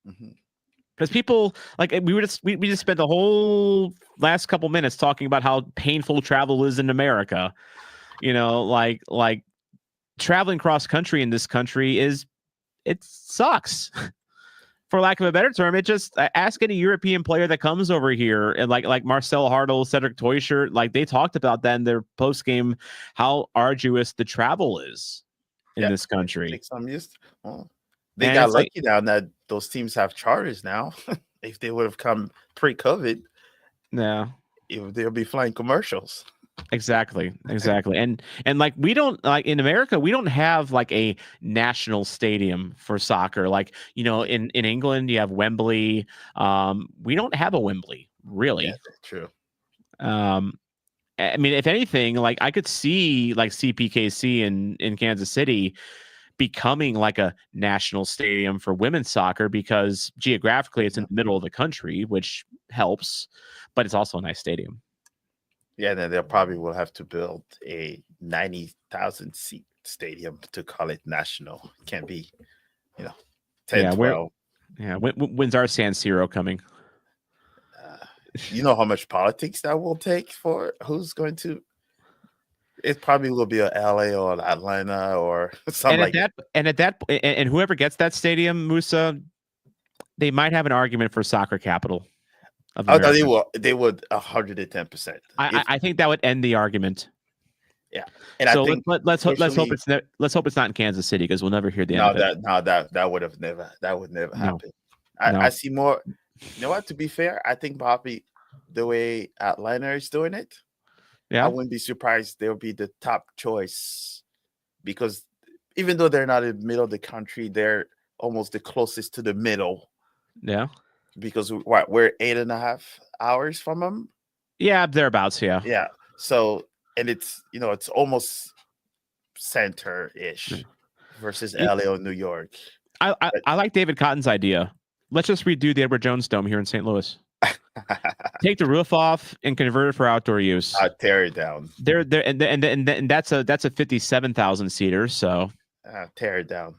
Mm-hmm. Because people, like, we just spent the whole last couple minutes talking about how painful travel is in America. Like traveling cross country in this country it sucks. For lack of a better term, it just ask any European player that comes over here, and like Marcel Hartl, Cedric Teuscher, like they talked about that in their post game, how arduous the travel is in this country. They And got it's lucky down that those teams have charters now. If they would have come pre-COVID, they'll be flying commercials. Exactly. And like we don't, like in America, we don't have like a national stadium for soccer. Like, in England you have Wembley. We don't have a Wembley, really. Yeah, that's true. I mean, if anything, like I could see like CPKC in Kansas City becoming like a national stadium for women's soccer, because geographically it's in the middle of the country, which helps, but it's also a nice stadium. Yeah, then they'll probably will have to build a 90,000 seat stadium to call it national. It can't be, 10, 12. When's our San Siro coming? You know how much politics that will take for who's going to. It probably will be a LA or Atlanta or something and whoever gets that stadium, Musa, they might have an argument for soccer capital. Oh, no, they would 110%. I think that would end the argument. Yeah, and so I think let's hope it's not in Kansas City, because we'll never hear the end of it. That would never happen. I see more. You know what? To be fair, I think Bobby, the way Atlanta is doing it, I wouldn't be surprised they'll be the top choice, because even though they're not in the middle of the country, they're almost the closest to the middle. Yeah. Because we're 8.5 hours from them. Yeah, thereabouts. Yeah. Yeah. So, and it's it's almost center-ish versus LA or New York. I like David Cotton's idea. Let's just redo the Edward Jones Dome here in St. Louis. Take the roof off and convert it for outdoor use. Tear it down. And that's a 57,000 seater. So tear it down.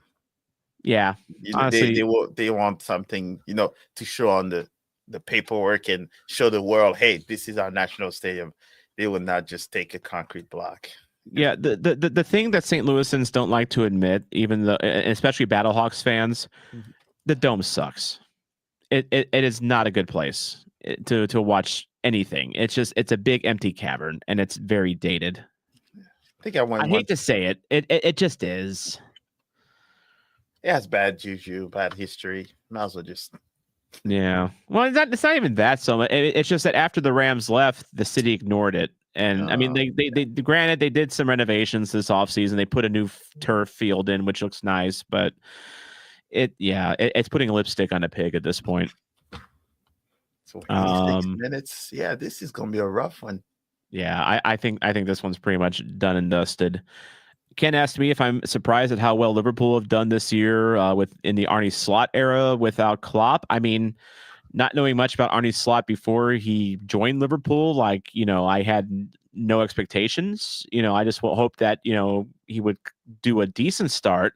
Yeah, honestly, they want something to show on the paperwork and show the world, hey, this is our national stadium. They will not just take a concrete block. Yeah, the thing that St. Louisans don't like to admit, even especially Battlehawks fans, the dome sucks. It is not a good place to watch anything. It's a big empty cavern, and it's very dated. I think I hate to say it. It just is. It has bad juju, bad history. Might as well just. Yeah. Well, it's not even that so much. It's just that after the Rams left, the city ignored it. And I mean, they granted they did some renovations this offseason. They put a new turf field in, which looks nice, but it's putting a lipstick on a pig at this point. So 6 minutes. Yeah, this is gonna be a rough one. Yeah, I think this one's pretty much done and dusted. Ken asked me if I'm surprised at how well Liverpool have done this year in the Arne Slot era without Klopp. I mean, not knowing much about Arne Slot before he joined Liverpool, I had no expectations. I just hope that, he would do a decent start.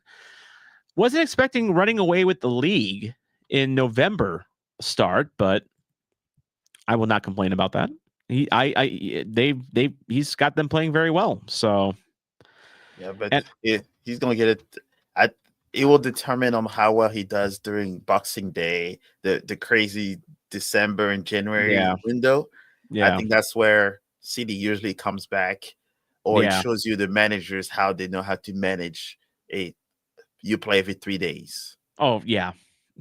Wasn't expecting running away with the league in November start, but I will not complain about that. He's got them playing very well. So. Yeah, but he's going to get it. It will determine on how well he does during Boxing Day, the crazy December and January window. Yeah. I think that's where City usually comes back, or it shows you the managers how they know how to manage you play every 3 days. Oh, yeah.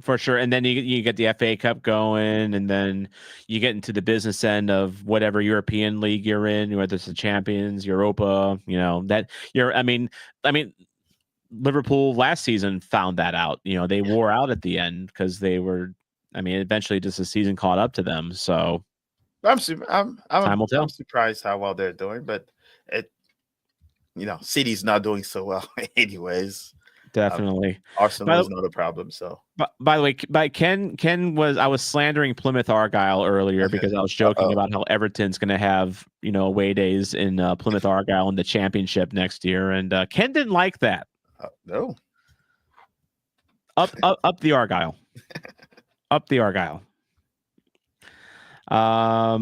For sure. And then you get the FA Cup going, and then you get into the business end of whatever European league you're in, whether it's the Champions, Europa, that I mean, Liverpool last season found that out. They wore out at the end because eventually just the season caught up to them. So time will tell. I'm surprised how well they're doing, but City's not doing so well anyways. Definitely. Arsenal is not a problem. So, by the way, I was slandering Plymouth Argyle earlier because I was joking about how Everton's going to have away days in Plymouth Argyle in the championship next year, and Ken didn't like that. No. Up the Argyle. Up the Argyle. I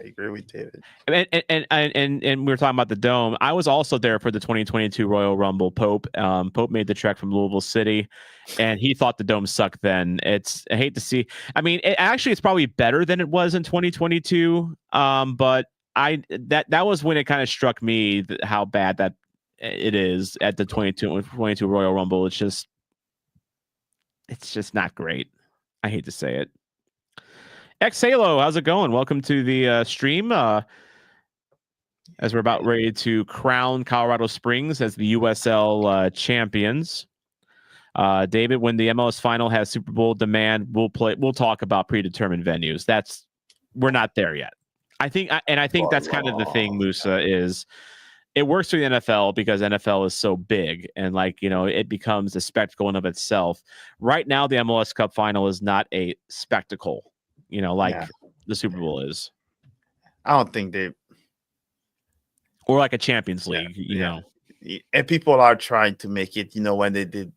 agree with David. And we were talking about the Dome. I was also there for the 2022 Royal Rumble. Pope made the trek from Louisville City, and he thought the Dome sucked then. I hate to see. I mean, it's probably better than it was in 2022. But that was when it kind of struck me how bad that it is at the 2022 Royal Rumble. It's just not great. I hate to say it. Exhalo, how's it going? Welcome to the stream. As we're about ready to crown Colorado Springs as the USL champions. David, when the MLS final has Super Bowl demand, we'll talk about predetermined venues. We're not there yet. I think that's kind of the thing, Musa, is it works through the NFL because NFL is so big and it becomes a spectacle in of itself. Right now, the MLS Cup final is not a spectacle. The Super Bowl is. I don't think they, or like a Champions League, And people are trying to make it. When they did,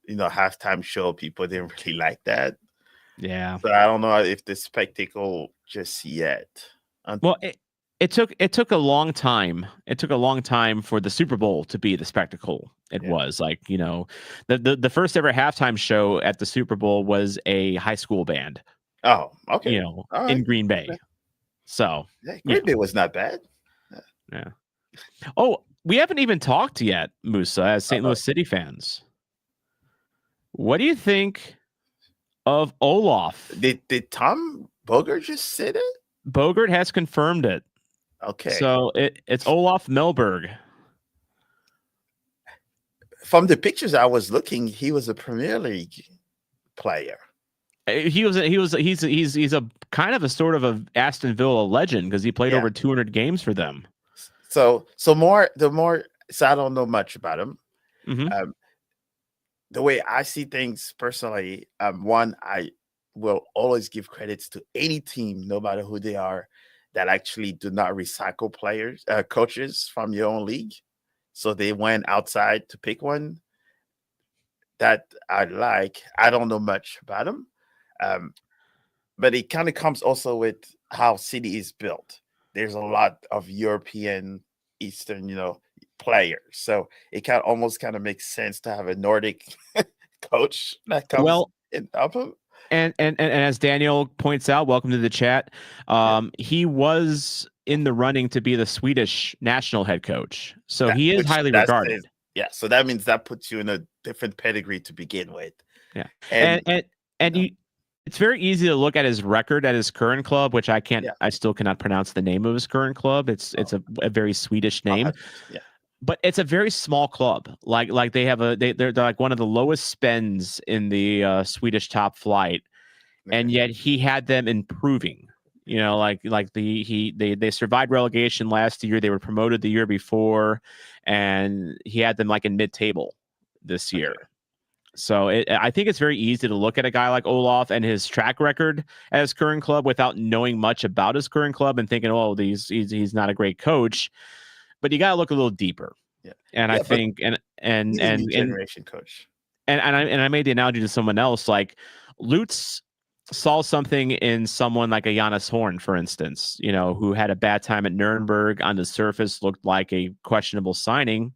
halftime show, people didn't really like that. Yeah. So I don't know if the spectacle just yet. Well, it took a long time. It took a long time for the Super Bowl to be the spectacle it was. The first ever halftime show at the Super Bowl was a high school band. Oh, okay. In Green Bay. Okay. So Green Bay was not bad. Yeah. Oh, we haven't even talked yet, Musa, as St. Louis City fans. What do you think of Olaf? Did Tom Bogert just say it? Bogert has confirmed it. Okay. So it's Olaf Melberg. From the pictures I was looking, he was a Premier League player. He's a kind of a sort of a Aston Villa legend because he played over 200 games for them. So I don't know much about him. Mm-hmm. The way I see things personally, one, I will always give credits to any team, no matter who they are, that actually do not recycle coaches from your own league. So they went outside to pick one that I like. I don't know much about him. But it kind of comes also with how City is built. There's a lot of European, Eastern, players. So it almost makes sense to have a Nordic coach that comes in up him. And as Daniel points out, welcome to the chat. He was in the running to be the Swedish national head coach. So he is highly regarded. So that means that puts you in a different pedigree to begin with. Yeah. And it's very easy to look at his record at his current club, which I still cannot pronounce the name of his current club. It's a very Swedish name. But it's a very small club. Like they're like one of the lowest spends in the Swedish top flight, and yet he had them improving. They survived relegation last year. They were promoted the year before, and he had them in mid-table this year. So I think it's very easy to look at a guy like Olaf and his track record at his current club without knowing much about his current club and thinking, oh, he's not a great coach. But you got to look a little deeper. Yeah. And I think and generation coach. And I made the analogy to someone else, like Lutz saw something in someone like a Giannis Horn, for instance, who had a bad time at Nuremberg, on the surface looked like a questionable signing.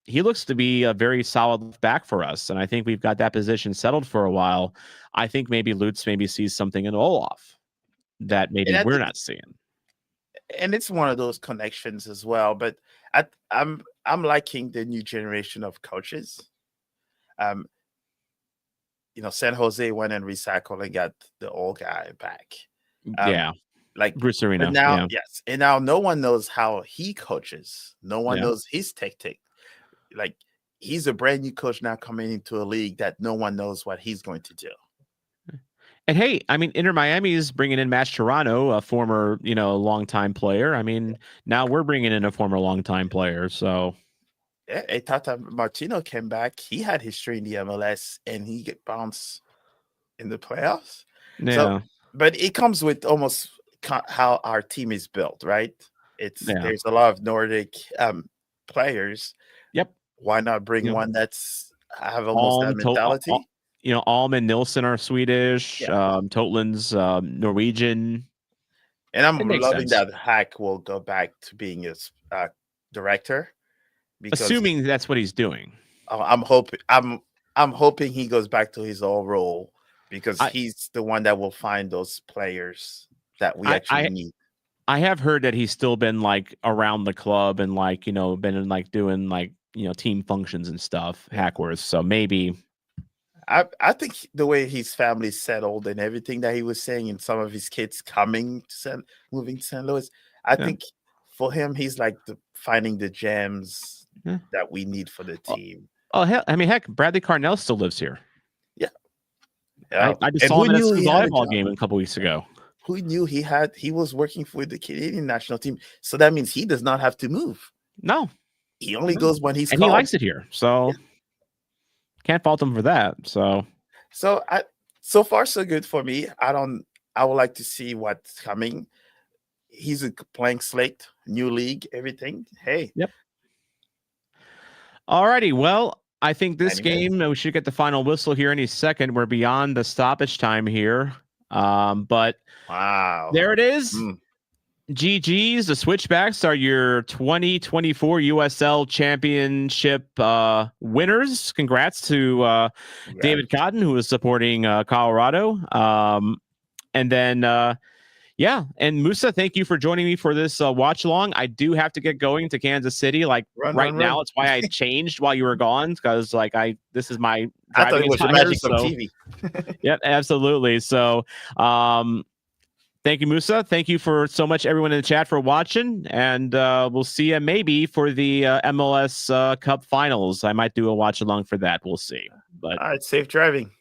He looks to be a very solid back for us, and I think we've got that position settled for a while. I think maybe Lutz sees something in Olaf that maybe we're not seeing. And it's one of those connections as well. But I'm liking the new generation of coaches. San Jose went and recycled and got the old guy back. Yeah. Like Bruce Arena. But now, yeah. yes. And now no one knows how he coaches. No one knows his tactic. Like, he's a brand new coach now coming into a league that no one knows what he's going to do. And hey, I mean, Inter Miami is bringing in Match Toronto, a former, longtime player. I mean, now we're bringing in a former longtime player. So, yeah, Tata Martino came back. He had history in the MLS, and he get bounced in the playoffs. yeah. So, but it comes with almost how our team is built, right? There's a lot of Nordic players. Yep. Why not bring one that's have almost that mentality? Alm and Nilsson are Swedish. Totland's Norwegian. And I'm loving that Hack will go back to being his director. Assuming that's what he's doing. I'm hoping he goes back to his old role, because he's the one that will find those players that we actually need. I have heard that he's still been like around the club and been in doing team functions and stuff, Hackworth. So maybe. I think the way his family settled and everything that he was saying, and some of his kids moving to St. Louis, I think for him, he's like finding the gems that we need for the team. Oh, hell, I mean, heck, Bradley Carnell still lives here. Yeah. I just saw him at a volleyball game a couple weeks ago. Who knew he was working for the Canadian national team? So that means he does not have to move. No. He only goes when he's called. He likes it here. So can't fault him for that. So far so good for me. I would like to see what's coming. He's a blank slate, new league, everything. Hey. Yep. All righty. Well, I think this game, we should get the final whistle here any second. We're beyond the stoppage time here. But wow, there it is. GG's. The Switchbacks are your 2024 USL Championship winners. Congrats to David Cotton, who is supporting Colorado. And then, and Musa, thank you for joining me for this watch along. I do have to get going to Kansas City. Run. Now, it's why I changed while you were gone, because this is my driving I thought it was the magic of TV. Yep, absolutely. So, thank you, Musa. Thank you for so much, everyone in the chat, for watching. And we'll see you maybe for the MLS Cup Finals. I might do a watch along for that. We'll see. But all right, safe driving.